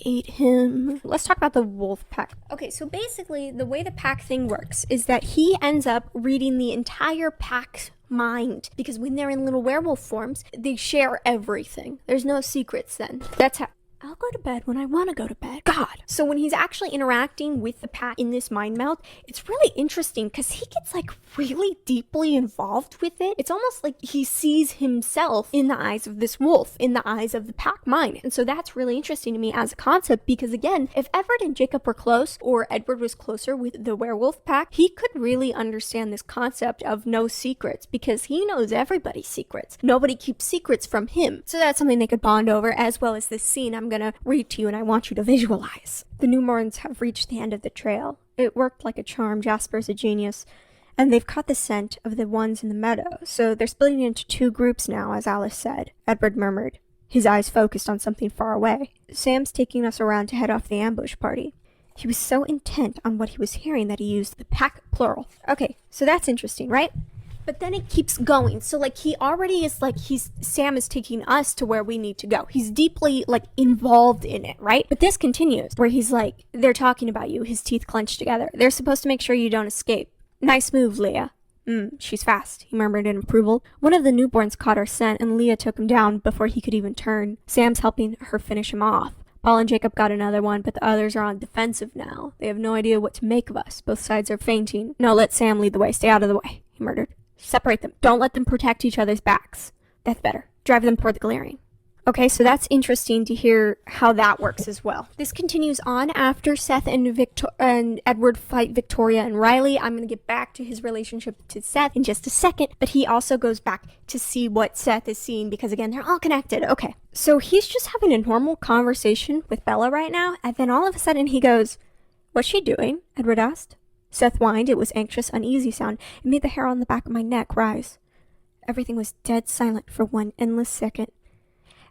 ate him? Let's talk about the wolf pack. Okay, so basically the way the pack thing works is that he ends up reading the entire pack's mind, because when they're in little werewolf forms, they share everything. There's no secrets then. That's how... I'll go to bed when I want to go to bed. God. So when he's actually interacting with the pack in this mind meld, it's really interesting because he gets like really deeply involved with it. It's almost like he sees himself in the eyes of this wolf, in the eyes of the pack mind. And so that's really interesting to me as a concept because, again, if Edward and Jacob were close, or Edward was closer with the werewolf pack, he could really understand this concept of no secrets because he knows everybody's secrets. Nobody keeps secrets from him. So that's something they could bond over, as well as this scene I'm gonna read to you and I want you to visualize. The newborns have reached the end of the trail. It worked like a charm. Jasper's a genius. And they've caught the scent of the ones in the meadow, so they're splitting into 2 groups now, as Alice said. Edward murmured, his eyes focused on something far away. "Sam's taking us around to head off the ambush party." He was so intent on what he was hearing that he used the pack plural. Okay, so that's interesting, right? But then it keeps going. So, like, he already is, like, Sam is taking us to where we need to go. He's deeply, like, involved in it, right? But this continues, where he's like, they're talking about you, his teeth clenched together. They're supposed to make sure you don't escape. "Nice move, Leah." She's fast," he murmured in approval. One of the newborns caught her scent, and Leah took him down before he could even turn. Sam's helping her finish him off. Paul and Jacob got another one, but the others are on defensive now. They have no idea what to make of us. Both sides are fainting. "No, let Sam lead the way. Stay out of the way," he murmured. "Separate them. Don't let them protect each other's backs." "That's better. Drive them toward the clearing." Okay, so that's interesting to hear how that works as well. This continues on after Seth and Edward fight Victoria and Riley. I'm going to get back to his relationship to Seth in just a second, but he also goes back to see what Seth is seeing because, again, they're all connected. Okay, so he's just having a normal conversation with Bella right now, and then all of a sudden he goes, "What's she doing?" Edward asked. Seth whined. It was anxious, uneasy sound. It made the hair on the back of my neck rise. Everything was dead silent for one endless second.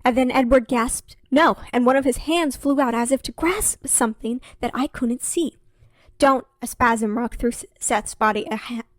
And then Edward gasped, "No," and one of his hands flew out as if to grasp something that I couldn't see. "Don't," a spasm rocked through Seth's body,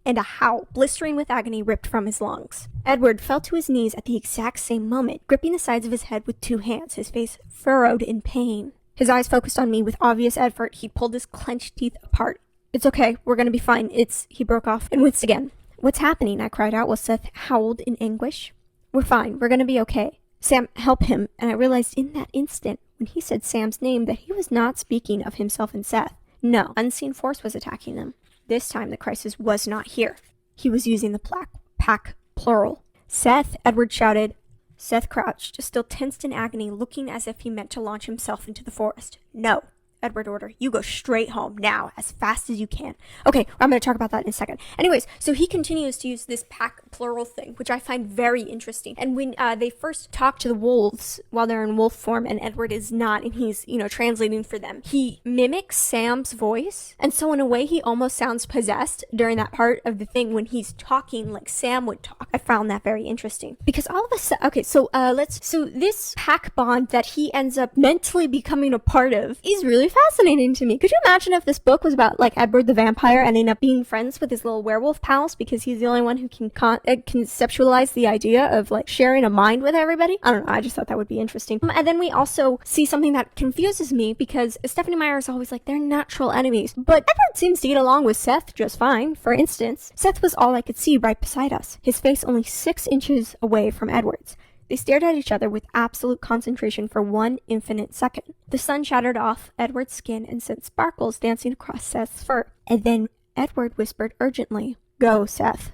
and a howl, blistering with agony, ripped from his lungs. Edward fell to his knees at the exact same moment, gripping the sides of his head with two hands, his face furrowed in pain. His eyes focused on me with obvious effort. He pulled his clenched teeth apart. "It's okay, we're gonna be fine. He broke off and winced again. "What's happening?" I cried out while Seth howled in anguish. "We're fine, we're gonna be okay. Sam, help him." And I realized in that instant, when he said Sam's name, that he was not speaking of himself and Seth. No, unseen force was attacking them. This time the crisis was not here. He was using the pack plural. "Seth," Edward shouted. Seth crouched, still tensed in agony, looking as if he meant to launch himself into the forest. "No," Edward ordered. "You go straight home, now, as fast as you can." Okay, I'm going to talk about that in a second. Anyways, so he continues to use this pack plural thing, which I find very interesting. And when they first talk to the wolves while they're in wolf form, and Edward is not, and he's, translating for them, he mimics Sam's voice. And so in a way, he almost sounds possessed during that part of the thing when he's talking like Sam would talk. I found that very interesting. Because all of a sudden, okay, so this pack bond that he ends up mentally becoming a part of is really fascinating to me. Could you imagine if this book was about like Edward the vampire ending up being friends with his little werewolf pals because he's the only one who can conceptualize the idea of like sharing a mind with everybody? I don't know, I just thought that would be interesting. And then we also see something that confuses me because Stephanie Meyer is always like, they're natural enemies, but Edward seems to get along with Seth just fine. For instance, Seth was all I could see right beside us, his face only 6 inches away from Edward's. They stared at each other with absolute concentration for one infinite second. The sun shattered off Edward's skin and sent sparkles dancing across Seth's fur. And then Edward whispered urgently, "Go, Seth."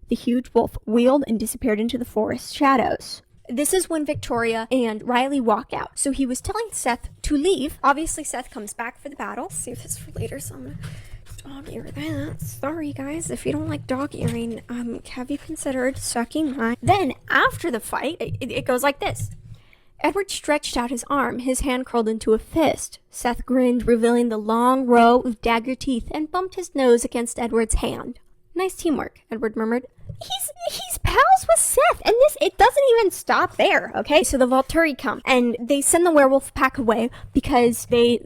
The huge wolf wheeled and disappeared into the forest shadows. This is when Victoria and Riley walk out. So he was telling Seth to leave. Obviously, Seth comes back for the battle. Let's save this for later, so I'm gonna dog ear that. Sorry guys, if you don't like dog earring, have you considered sucking my... Then, after the fight, it goes like this. Edward stretched out his arm, his hand curled into a fist. Seth grinned, revealing the long row of dagger teeth, and bumped his nose against Edward's hand. "Nice teamwork," Edward murmured. He's pals with Seth, and it doesn't even stop there, okay? So the Volturi come, and they send the werewolf pack away because the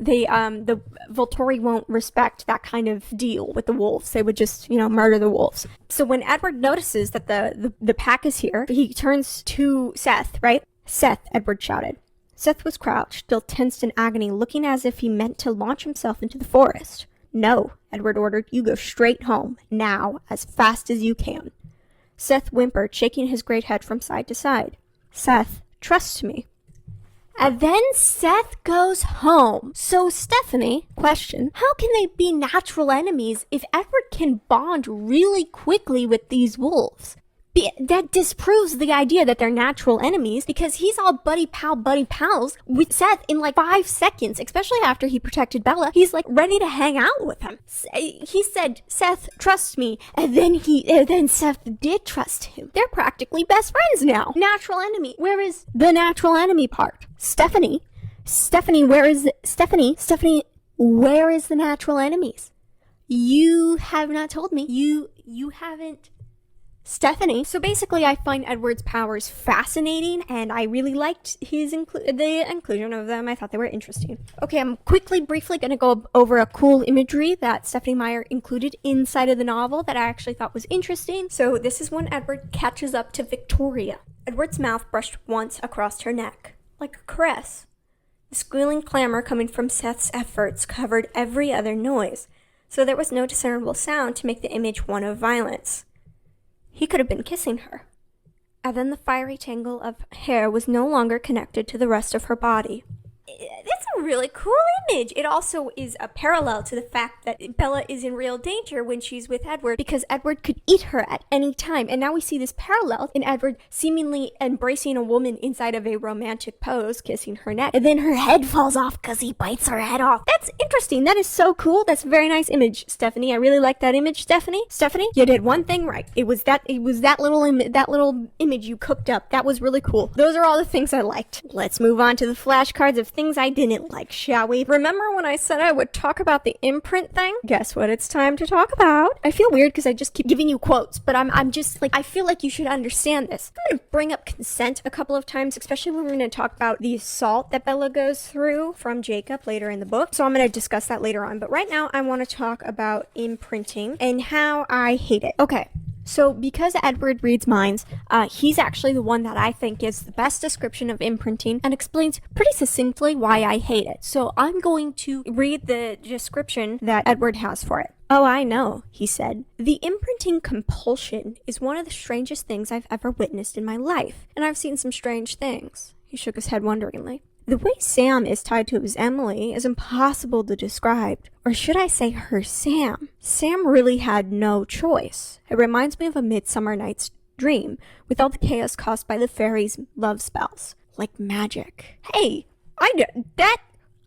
Volturi won't respect that kind of deal with the wolves. They would just, murder the wolves. So when Edward notices that the pack is here, he turns to Seth, right? "Seth," Edward shouted. Seth was crouched, still tensed in agony, looking as if he meant to launch himself into the forest. "No," Edward ordered. "You go straight home, now, as fast as you can." Seth whimpered, shaking his great head from side to side. "Seth, trust me." And then Seth goes home. So Stephanie, question, how can they be natural enemies if Edward can bond really quickly with these wolves? That disproves the idea that they're natural enemies because he's all buddy pals with Seth in like 5 seconds, especially after he protected Bella. He's like ready to hang out with him. He said, "Seth, trust me." And then Seth did trust him. They're practically best friends now. Natural enemy. Where is the natural enemy part? Stephanie, where is Stephanie, where is the natural enemies? You have not told me. You haven't. Stephanie. So basically, I find Edward's powers fascinating, and I really liked the inclusion of them. I thought they were interesting. Okay, I'm briefly going to go over a cool imagery that Stephanie Meyer included inside of the novel that I actually thought was interesting. So this is when Edward catches up to Victoria. Edward's mouth brushed once across her neck, like a caress. The squealing clamor coming from Seth's efforts covered every other noise, so there was no discernible sound to make the image one of violence. He could have been kissing her. And then the fiery tangle of hair was no longer connected to the rest of her body. It's a really cool image. It also is a parallel to the fact that Bella is in real danger when she's with Edward, because Edward could eat her at any time. And now we see this parallel in Edward seemingly embracing a woman inside of a romantic pose, kissing her neck, and then her head falls off because he bites her head off. That's interesting. That is so cool. That's a very nice image, Stephanie. I really like that image, Stephanie. Stephanie, you did one thing right. It was that little image you cooked up. That was really cool. Those are all the things I liked. Let's move on to the flashcards of things I didn't like, shall we? Remember when I said I would talk about the imprint thing? Guess what it's time to talk about? I feel weird because I just keep giving you quotes, but I'm just like, I feel like you should understand this. I'm going to bring up consent a couple of times, especially when we're going to talk about the assault that Bella goes through from Jacob later in the book. So I'm going to discuss that later on. But right now I want to talk about imprinting and how I hate it. Okay. So because Edward reads minds, he's actually the one that I think gives the best description of imprinting and explains pretty succinctly why I hate it. So I'm going to read the description that Edward has for it. "Oh, I know," he said. "The imprinting compulsion is one of the strangest things I've ever witnessed in my life, and I've seen some strange things." He shook his head wonderingly. "The way Sam is tied to his Emily is impossible to describe. Or should I say her Sam? Sam really had no choice. It reminds me of a Midsummer Night's Dream, with all the chaos caused by the fairies' love spells. Like magic." Hey,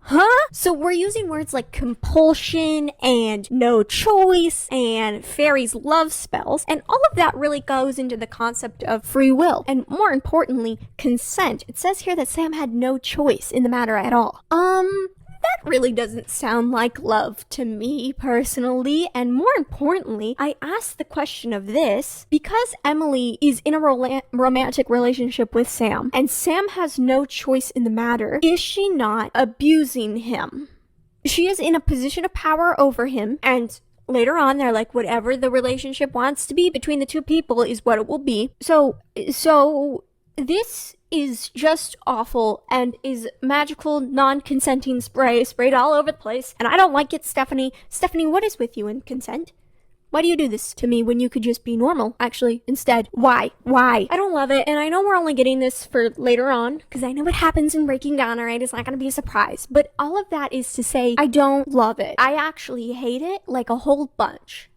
Huh? So we're using words like compulsion and no choice and fairies' love spells, and all of that really goes into the concept of free will, and more importantly, consent. It says here that Sam had no choice in the matter at all. That really doesn't sound like love to me personally, and more importantly, I asked the question of this because Emily is in a romantic relationship with Sam, and Sam has no choice in the matter. Is she not abusing him? She is in a position of power over him, and later on, they're like, whatever the relationship wants to be between the two people is what it will be. So this is just awful and is magical, non-consenting spray sprayed all over the place, and I don't like it, Stephanie. Stephanie, what is with you and consent? Why do you do this to me when you could just be normal, actually, instead? Why? I don't love it, and I know we're only getting this for later on, because I know what happens in Breaking Down, alright? It's not gonna be a surprise. But all of that is to say, I don't love it. I actually hate it like a whole bunch.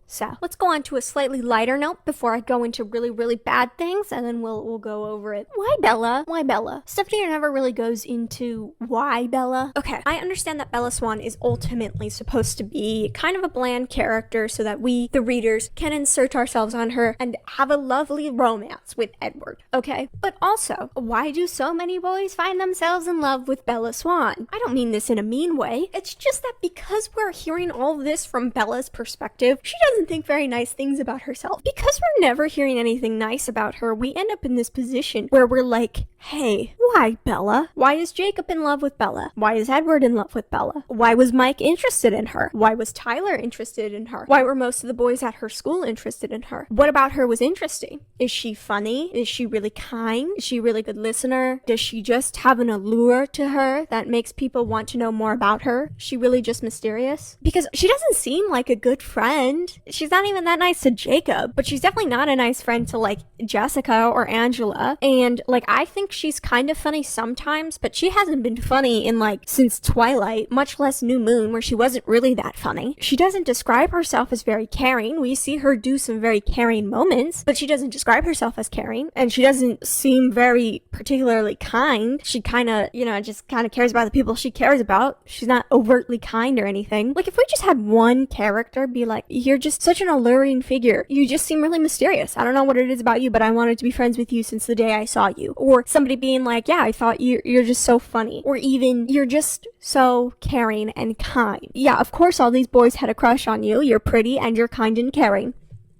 So let's go on to a slightly lighter note before I go into really, really bad things, and then we'll go over it. Why Bella? Why Bella? Stephanie never really goes into why Bella. Okay, I understand that Bella Swan is ultimately supposed to be kind of a bland character so that we, the readers, can insert ourselves on her and have a lovely romance with Edward, okay? But also, why do so many boys find themselves in love with Bella Swan? I don't mean this in a mean way. It's just that because we're hearing all this from Bella's perspective, she doesn't think very nice things about herself. Because we're never hearing anything nice about her, we end up in this position where we're like, hey, why Bella? Why is Jacob in love with Bella? Why is Edward in love with Bella? Why was Mike interested in her? Why was Tyler interested in her? Why were most of the boys at her school interested in her? What about her was interesting? Is she funny? Is she really kind? Is she a really good listener? Does she just have an allure to her that makes people want to know more about her? Is she really just mysterious? Because she doesn't seem like a good friend. She's not even that nice to Jacob, but she's definitely not a nice friend to like Jessica or Angela. And like, I think she's kind of funny sometimes, but she hasn't been funny in like since Twilight, much less New Moon, where she wasn't really that funny. She doesn't describe herself as very caring. We see her do some very caring moments, but she doesn't describe herself as caring, and she doesn't seem very particularly kind. She kind of, just kind of cares about the people she cares about. She's not overtly kind or anything. Like, if we just had one character be like, you're just such an alluring figure. You just seem really mysterious. I don't know what it is about you, but I wanted to be friends with you since the day I saw you. Or somebody being like, yeah, I thought you're just so funny. Or even, you're just so caring and kind. Yeah, of course all these boys had a crush on you. You're pretty and you're kind and caring.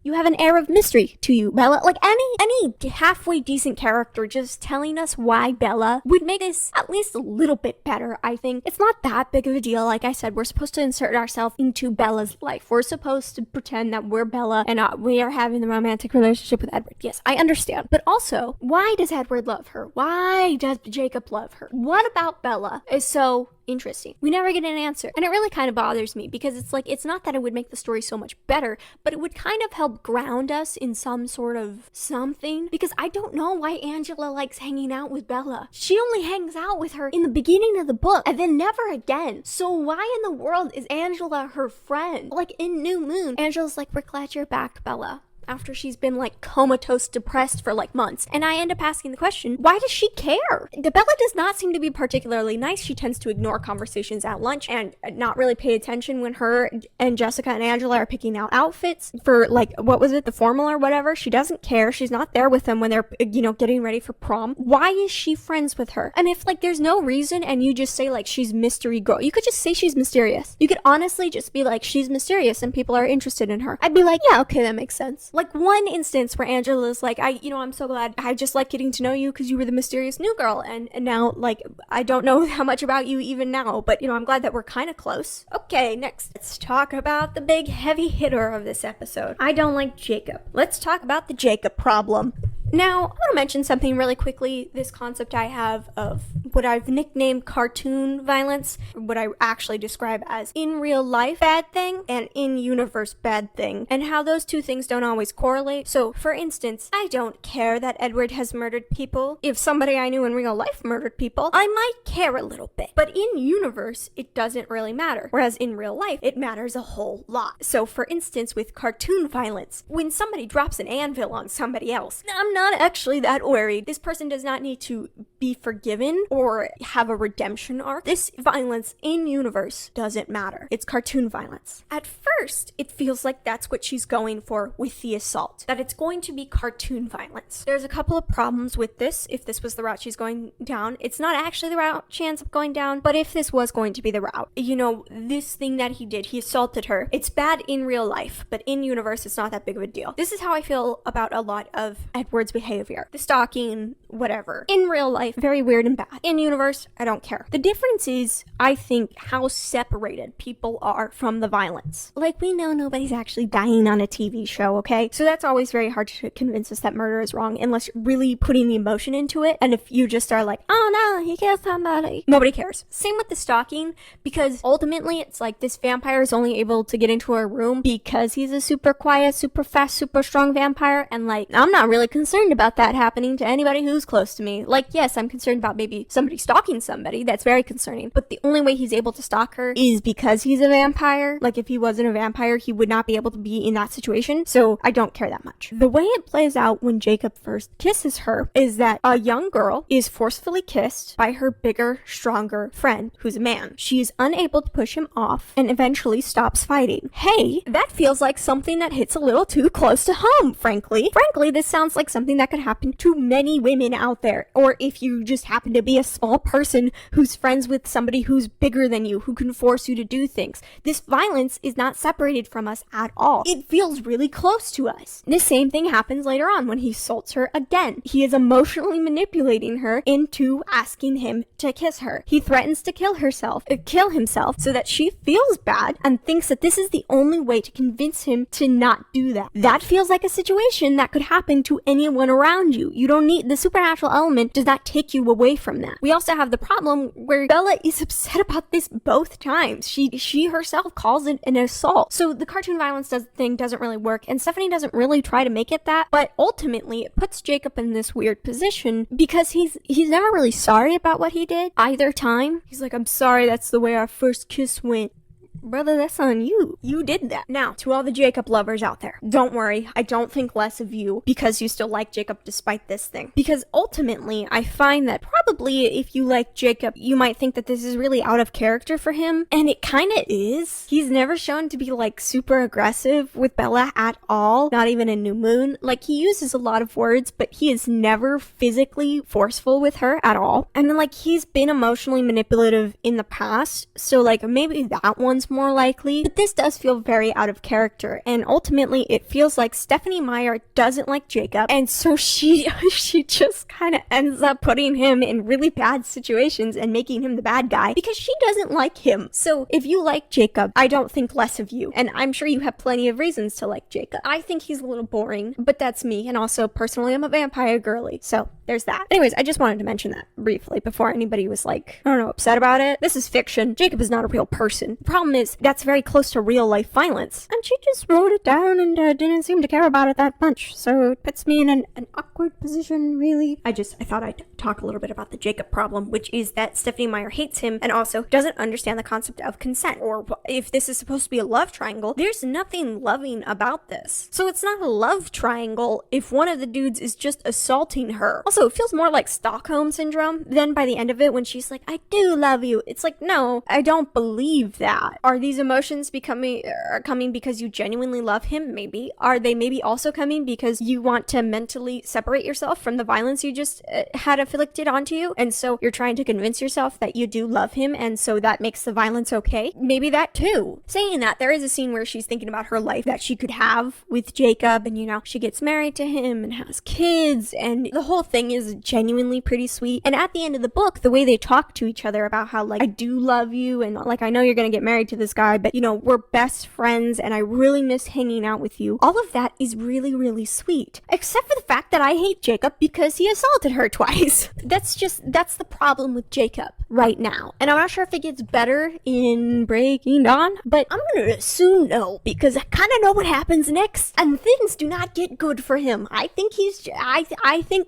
You have an air of mystery to you, Bella. Like, any halfway decent character just telling us why Bella would make this at least a little bit better, I think. It's not that big of a deal. Like I said, we're supposed to insert ourselves into Bella's life. We're supposed to pretend that we're Bella and we are having the romantic relationship with Edward. Yes, I understand. But also, why does Edward love her? Why does Jacob love her? What about Bella is so interesting. We never get an answer. And it really kind of bothers me because it's like, it's not that it would make the story so much better, but it would kind of help ground us in some sort of something. Because I don't know why Angela likes hanging out with Bella. She only hangs out with her in the beginning of the book and then never again. So why in the world is Angela her friend? Like in New Moon, Angela's like, we're glad you're back, Bella, after she's been like comatose depressed for like months. And I end up asking the question, why does she care? Bella does not seem to be particularly nice. She tends to ignore conversations at lunch and not really pay attention when her and Jessica and Angela are picking out outfits for like, what was it, the formal or whatever. She doesn't care. She's not there with them when they're, getting ready for prom. Why is she friends with her? And if like there's no reason and you just say like she's mystery girl, you could just say she's mysterious. You could honestly just be like, she's mysterious and people are interested in her. I'd be like, yeah, okay, that makes sense. Like one instance where Angela's like, I'm so glad, I just like getting to know you because you were the mysterious new girl, and now like I don't know how much about you even now, but I'm glad that we're kind of close. Okay, next, let's talk about the big heavy hitter of this episode. I don't like Jacob. Let's talk about the Jacob problem. Now, I want to mention something really quickly, this concept I have of what I've nicknamed cartoon violence, what I actually describe as in real life bad thing and in universe bad thing, and how those two things don't always correlate. So, for instance, I don't care that Edward has murdered people. If somebody I knew in real life murdered people, I might care a little bit. But in universe, it doesn't really matter. Whereas in real life, it matters a whole lot. So, for instance, with cartoon violence, when somebody drops an anvil on somebody else, I'm not actually that worried. This person does not need to be forgiven or have a redemption arc. This violence in universe doesn't matter. It's cartoon violence. At first, it feels like that's what she's going for with the assault, that it's going to be cartoon violence. There's a couple of problems with this. If this was the route she's going down, it's not actually the route she ends up going down, but if this was going to be the route, this thing that he did, he assaulted her. It's bad in real life, but in universe, it's not that big of a deal. This is how I feel about a lot of Edward's behavior. The stalking, whatever. In real life, very weird and bad. In universe, I don't care. The difference is, I think, how separated people are from the violence. Like, we know nobody's actually dying on a TV show, okay? So that's always very hard to convince us that murder is wrong, unless you're really putting the emotion into it. And if you just are like, oh no, he killed somebody, nobody cares. Same with the stalking, because ultimately, it's like this vampire is only able to get into a room because he's a super quiet, super fast, super strong vampire, and like, I'm not really concerned about that happening to anybody who's close to me. Like, yes, I'm concerned about maybe somebody stalking somebody. That's very concerning. But the only way he's able to stalk her is because he's a vampire. Like, if he wasn't a vampire, he would not be able to be in that situation. So I don't care that much. The way it plays out when Jacob first kisses her is that a young girl is forcefully kissed by her bigger, stronger friend, who's a man. She is unable to push him off and eventually stops fighting. Hey, that feels like something that hits a little too close to home, frankly. Frankly, this sounds like something that could happen to many women out there. Or if you just happen to be a small person who's friends with somebody who's bigger than you, who can force you to do things. This violence is not separated from us at all. It feels really close to us. The same thing happens later on when he assaults her again. He is emotionally manipulating her into asking him to kiss her. He threatens to kill himself so that she feels bad and thinks that this is the only way to convince him to not do that. That feels like a situation that could happen to anyone around you. You don't need, the supernatural element does not take you away from that. We also have the problem where Bella is upset about this both times. She herself calls it an assault. So the cartoon violence thing doesn't really work, and Stephanie doesn't really try to make it that, but ultimately it puts Jacob in this weird position because he's never really sorry about what he did either time. He's like, I'm sorry, that's the way our first kiss went. Brother, that's on you. You did that. Now, to all the Jacob lovers out there, don't worry. I don't think less of you because you still like Jacob despite this thing. Because ultimately, I find that probably if you like Jacob, you might think that this is really out of character for him. And it kind of is. He's never shown to be like super aggressive with Bella at all. Not even in New Moon. Like, he uses a lot of words, but he is never physically forceful with her at all. And then like, he's been emotionally manipulative in the past. So like, maybe that one's seems more likely, but this does feel very out of character, and ultimately it feels like Stephenie Meyer doesn't like Jacob, and so she just kind of ends up putting him in really bad situations and making him the bad guy because she doesn't like him. So if you like Jacob, I don't think less of you, and I'm sure you have plenty of reasons to like Jacob. I think he's a little boring, but that's me, and also personally I'm a vampire girly, so there's that. Anyways, I just wanted to mention that briefly before anybody was like, I don't know, upset about it. This is fiction. Jacob is not a real person. The problem is that's very close to real life violence, and she just wrote it down and didn't seem to care about it that much, so it puts me in an awkward position, really. I thought I'd talk a little bit about the Jacob problem, which is that Stephenie Meyer hates him and also doesn't understand the concept of consent, or if this is supposed to be a love triangle, there's nothing loving about this. So it's not a love triangle if one of the dudes is just assaulting her. Also, it feels more like Stockholm Syndrome. Then by the end of it, when she's like, I do love you, it's like, no, I don't believe that. Are these emotions coming because you genuinely love him? Maybe. Are they maybe also coming because you want to mentally separate yourself from the violence you just had afflicted onto you? And so you're trying to convince yourself that you do love him, and so that makes the violence okay? Maybe that too. Saying that, there is a scene where she's thinking about her life that she could have with Jacob, and she gets married to him and has kids, and the whole thing is genuinely pretty sweet. And at the end of the book, the way they talk to each other about how, like, I do love you, and like, I know you're gonna get married to this guy, but we're best friends, and I really miss hanging out with you. All of that is really, really sweet. Except for the fact that I hate Jacob because he assaulted her twice. That's the problem with Jacob right now. And I'm not sure if it gets better in Breaking Dawn, but I'm gonna assume no, because I kind of know what happens next, and things do not get good for him. I think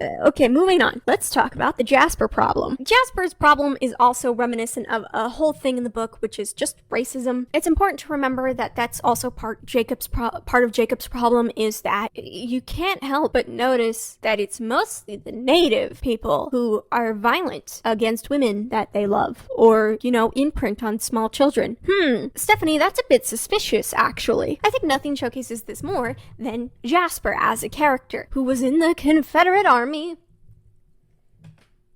okay, moving on. Let's talk about the Jasper problem. Jasper's problem is also reminiscent of a whole thing in the book, which is just racism. It's important to remember that that's also part of Jacob's problem, is that you can't help but notice that it's mostly the native people who are violent against women that they love, or, imprint on small children. Stephenie, that's a bit suspicious, actually. I think nothing showcases this more than Jasper as a character who was in the Confederate Army.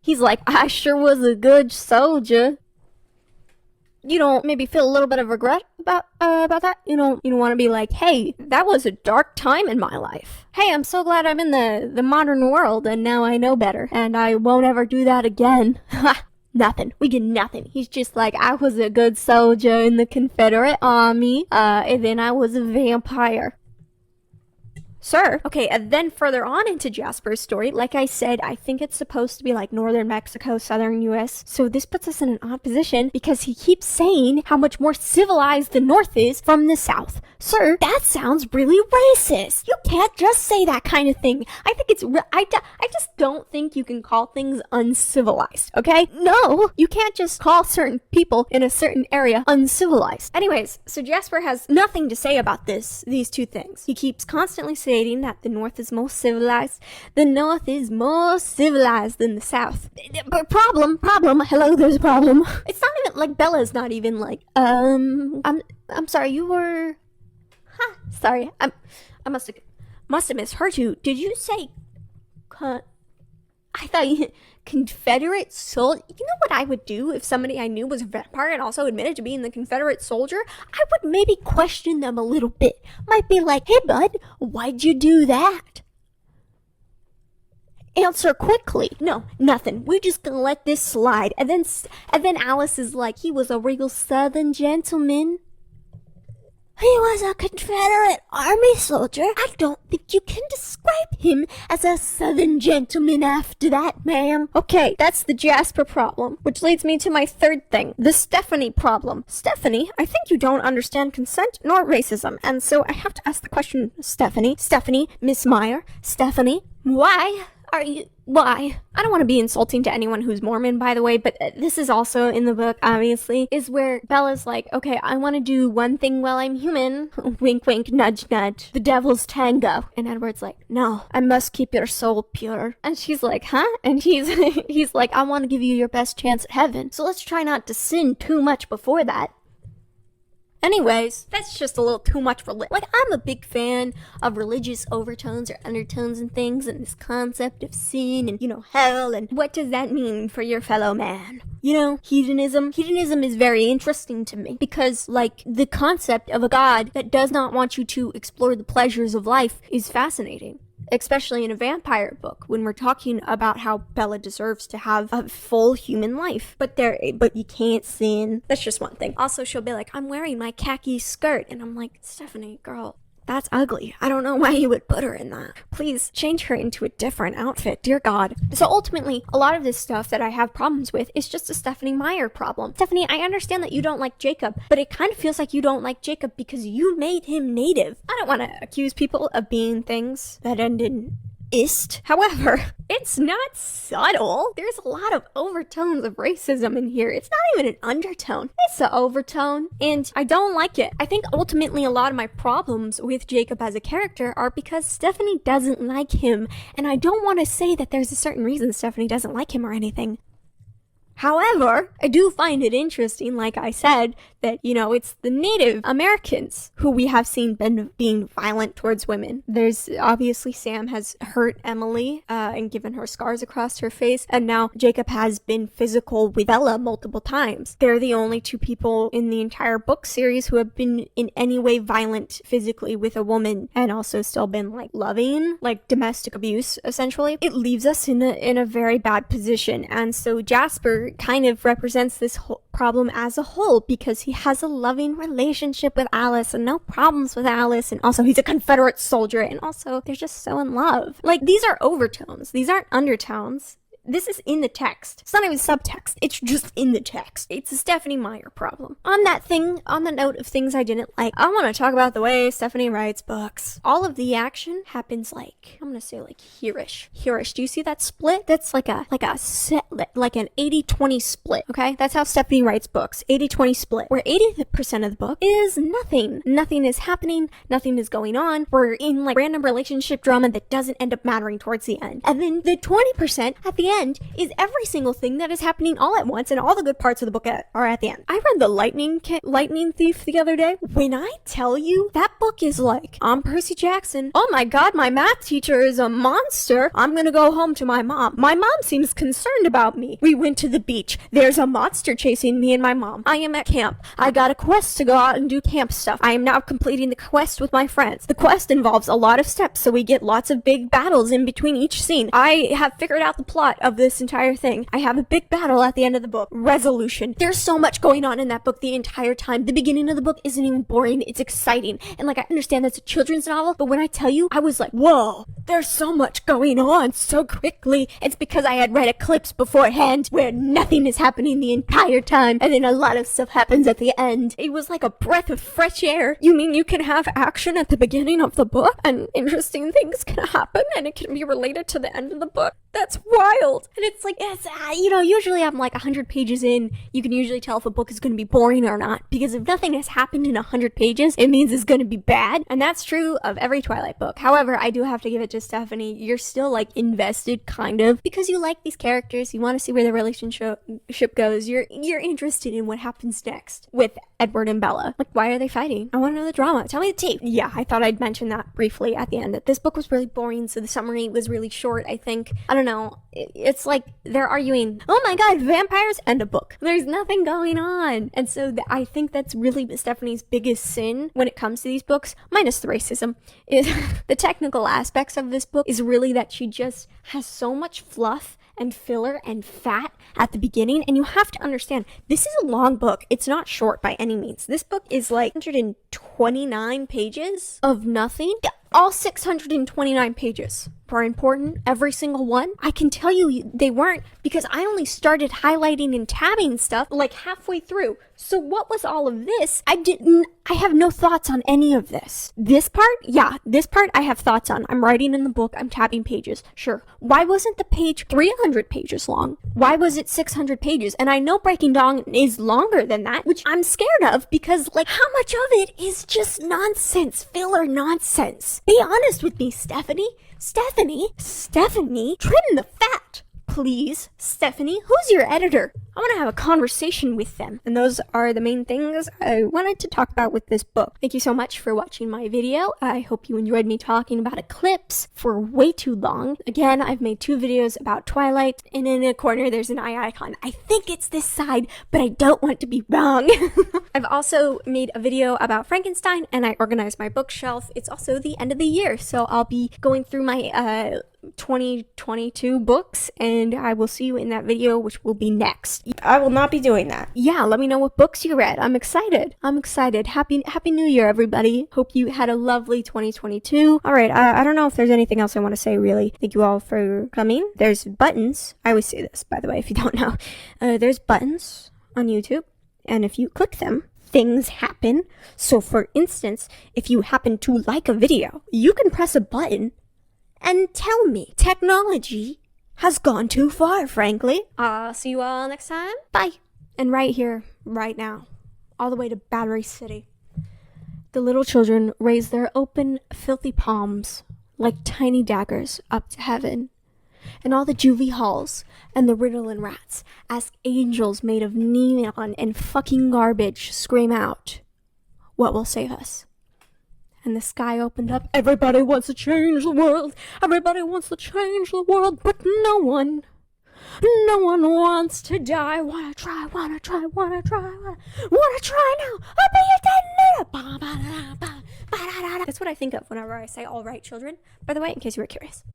He's like, I sure was a good soldier. You don't maybe feel a little bit of regret about that? You don't want to be like, hey, that was a dark time in my life. Hey, I'm so glad I'm in the modern world, and now I know better, and I won't ever do that again. Ha! Nothing. We get nothing. He's just like, I was a good soldier in the Confederate Army, and then I was a vampire. Sir. Okay, and then further on into Jasper's story, like I said, I think it's supposed to be like northern Mexico, southern US, so this puts us in an odd position because he keeps saying how much more civilized the north is from the south. Sir, that sounds really racist. You can't just say that kind of thing. I think it's I just don't think you can call things uncivilized, okay? No, you can't just call certain people in a certain area uncivilized. Anyways, so Jasper has nothing to say about these two things. He keeps constantly stating that the north is more civilized. The north is more civilized than the south. But problem, hello, there's a problem. It's not even like Bella's not even like, I'm sorry, you were... Sorry, I must have misheard you. Did you say I thought you Confederate soldier? You know what I would do if somebody I knew was a vampire and also admitted to being the Confederate soldier? I would maybe question them a little bit. Might be like, hey bud, why'd you do that? Answer quickly. No, nothing. We're just gonna let this slide. And then Alice is like, he was a real Southern gentleman. He was a Confederate Army soldier. I don't think you can describe him as a Southern gentleman after that, ma'am. Okay, that's the Jasper problem, which leads me to my third thing, the Stephenie problem. Stephenie, I think you don't understand consent nor racism, and so I have to ask the question, Stephenie, Miss Meyer, Stephenie, why? I don't want to be insulting to anyone who's Mormon, by the way, but this is also in the book, obviously, is where Bella's like, okay, I want to do one thing while I'm human. Wink, wink, nudge, nudge. The devil's tango. And Edward's like, no, I must keep your soul pure. And she's like, huh? And he's like, I want to give you your best chance at heaven. So let's try not to sin too much before that. Anyways, that's just a little too much for like, I'm a big fan of religious overtones or undertones and things, and this concept of sin and, hell, and what does that mean for your fellow man? Hedonism is very interesting to me because, like, the concept of a god that does not want you to explore the pleasures of life is fascinating. Especially in a vampire book, when we're talking about how Bella deserves to have a full human life. But you can't sin. That's just one thing. Also, she'll be like, I'm wearing my khaki skirt. And I'm like, Stephanie, girl, that's ugly. I don't know why you would put her in that. Please change her into a different outfit, dear God. So ultimately, a lot of this stuff that I have problems with is just a Stephanie Meyer problem. Stephanie, I understand that you don't like Jacob, but it kind of feels like you don't like Jacob because you made him native. I don't want to accuse people of being things that end in ist. However, it's not subtle. There's a lot of overtones of racism in here. It's not even an undertone. It's an overtone, and I don't like it. I think ultimately a lot of my problems with Jacob as a character are because Stephanie doesn't like him, and I don't want to say that there's a certain reason Stephanie doesn't like him or anything. However, I do find it interesting, like I said, that, it's the Native Americans who we have seen being violent towards women. There's obviously Sam has hurt Emily and given her scars across her face, and now Jacob has been physical with Bella multiple times. They're the only two people in the entire book series who have been in any way violent physically with a woman and also still been like loving, like domestic abuse, essentially. It leaves us in a very bad position, and so Jasper kind of represents this whole problem as a whole because he has a loving relationship with Alice and no problems with Alice, and also he's a Confederate soldier, and also they're just so in love. Like, these are overtones, these aren't undertones. This is in the text. It's not even subtext. It's just in the text. It's a Stephanie Meyer problem. On the note of things I didn't like, I want to talk about the way Stephanie writes books. All of the action happens like, I'm going to say like here-ish. Here-ish. Do you see that split? That's like an 80-20 split, okay? That's how Stephanie writes books. 80-20 split. Where 80% of the book is nothing. Nothing is happening. Nothing is going on. We're in like random relationship drama that doesn't end up mattering towards the end. And then the 20% at the end is every single thing that is happening all at once, and all the good parts of the book are at the end. I read The Lightning Thief the other day. When I tell you, that book is like, I'm Percy Jackson. Oh my god, my math teacher is a monster. I'm gonna go home to my mom. My mom seems concerned about me. We went to the beach. There's a monster chasing me and my mom. I am at camp. I got a quest to go out and do camp stuff. I am now completing the quest with my friends. The quest involves a lot of steps, so we get lots of big battles in between each scene. I have figured out the plot of this entire thing. I have a big battle at the end of the book. Resolution. There's so much going on in that book the entire time. The beginning of the book isn't even boring. It's exciting. And like, I understand that's a children's novel, but when I tell you, I was like, whoa, there's so much going on so quickly. It's because I had read Eclipse beforehand where nothing is happening the entire time, and then a lot of stuff happens at the end. It was like a breath of fresh air. You mean you can have action at the beginning of the book and interesting things can happen and it can be related to the end of the book? That's wild. And it's like, usually I'm like 100 pages in, you can usually tell if a book is going to be boring or not, because if nothing has happened in 100 pages, it means it's going to be bad. And that's true of every Twilight book. However, I do have to give it to Stephanie. You're still like invested, kind of, because you like these characters, you want to see where the relationship goes, you're interested in what happens next with Edward and Bella. Like, why are they fighting? I want to know the drama. Tell me the tea. Yeah, I thought I'd mention that briefly at the end, that this book was really boring, so the summary was really short, I think. I don't know. It's like they're arguing, oh my god, vampires, and a book. There's nothing going on. And so I think that's really Stephanie's biggest sin when it comes to these books, minus the racism, is the technical aspects of this book is really that she just has so much fluff and filler and fat at the beginning. And you have to understand, this is a long book. It's not short by any means. This book is like 129 pages of nothing. All 629 pages were important, every single one. I can tell you they weren't, because I only started highlighting and tabbing stuff like halfway through. So what was all of this? I have no thoughts on any of this. This part I have thoughts on. I'm writing in the book, I'm tabbing pages. Sure. Why wasn't the page 300 pages long? Why was it 600 pages? And I know Breaking Dawn is longer than that, which I'm scared of, because like, how much of it is just nonsense, filler nonsense? Be honest with me, Stephanie. Stephanie, trim the fat. Please, Stephanie, who's your editor? I want to have a conversation with them. And those are the main things I wanted to talk about with this book. Thank you so much for watching my video. I hope you enjoyed me talking about Eclipse for way too long. Again, I've made 2 videos about Twilight, and in a corner there's an eye icon. I think it's this side, but I don't want to be wrong. I've also made a video about Frankenstein, and I organized my bookshelf. It's also the end of the year, so I'll be going through my 2022 books, and I will see you in that video, which will be next. I will not be doing that. Yeah, let me know what books you read. I'm excited. Happy New Year, everybody. Hope you had a lovely 2022. All right, I don't know if there's anything else I want to say, really. Thank you all for coming. There's buttons. I always say this, by the way, if you don't know. There's buttons on YouTube, and if you click them, things happen. So, for instance, if you happen to like a video, you can press a button and tell me technology has gone too far, frankly. See you all next time. Bye. And right here, right now, all the way to Battery City, the little children raise their open, filthy palms like tiny daggers up to heaven. And all the juvie halls and the Ritalin rats ask angels made of neon and fucking garbage scream out, "What will save us?" And the sky opened up. Everybody wants to change the world. Everybody wants to change the world, but no one wants to die. Wanna try now. I'll be your dead. That's what I think of whenever I say all right, children. By the way, in case you were curious.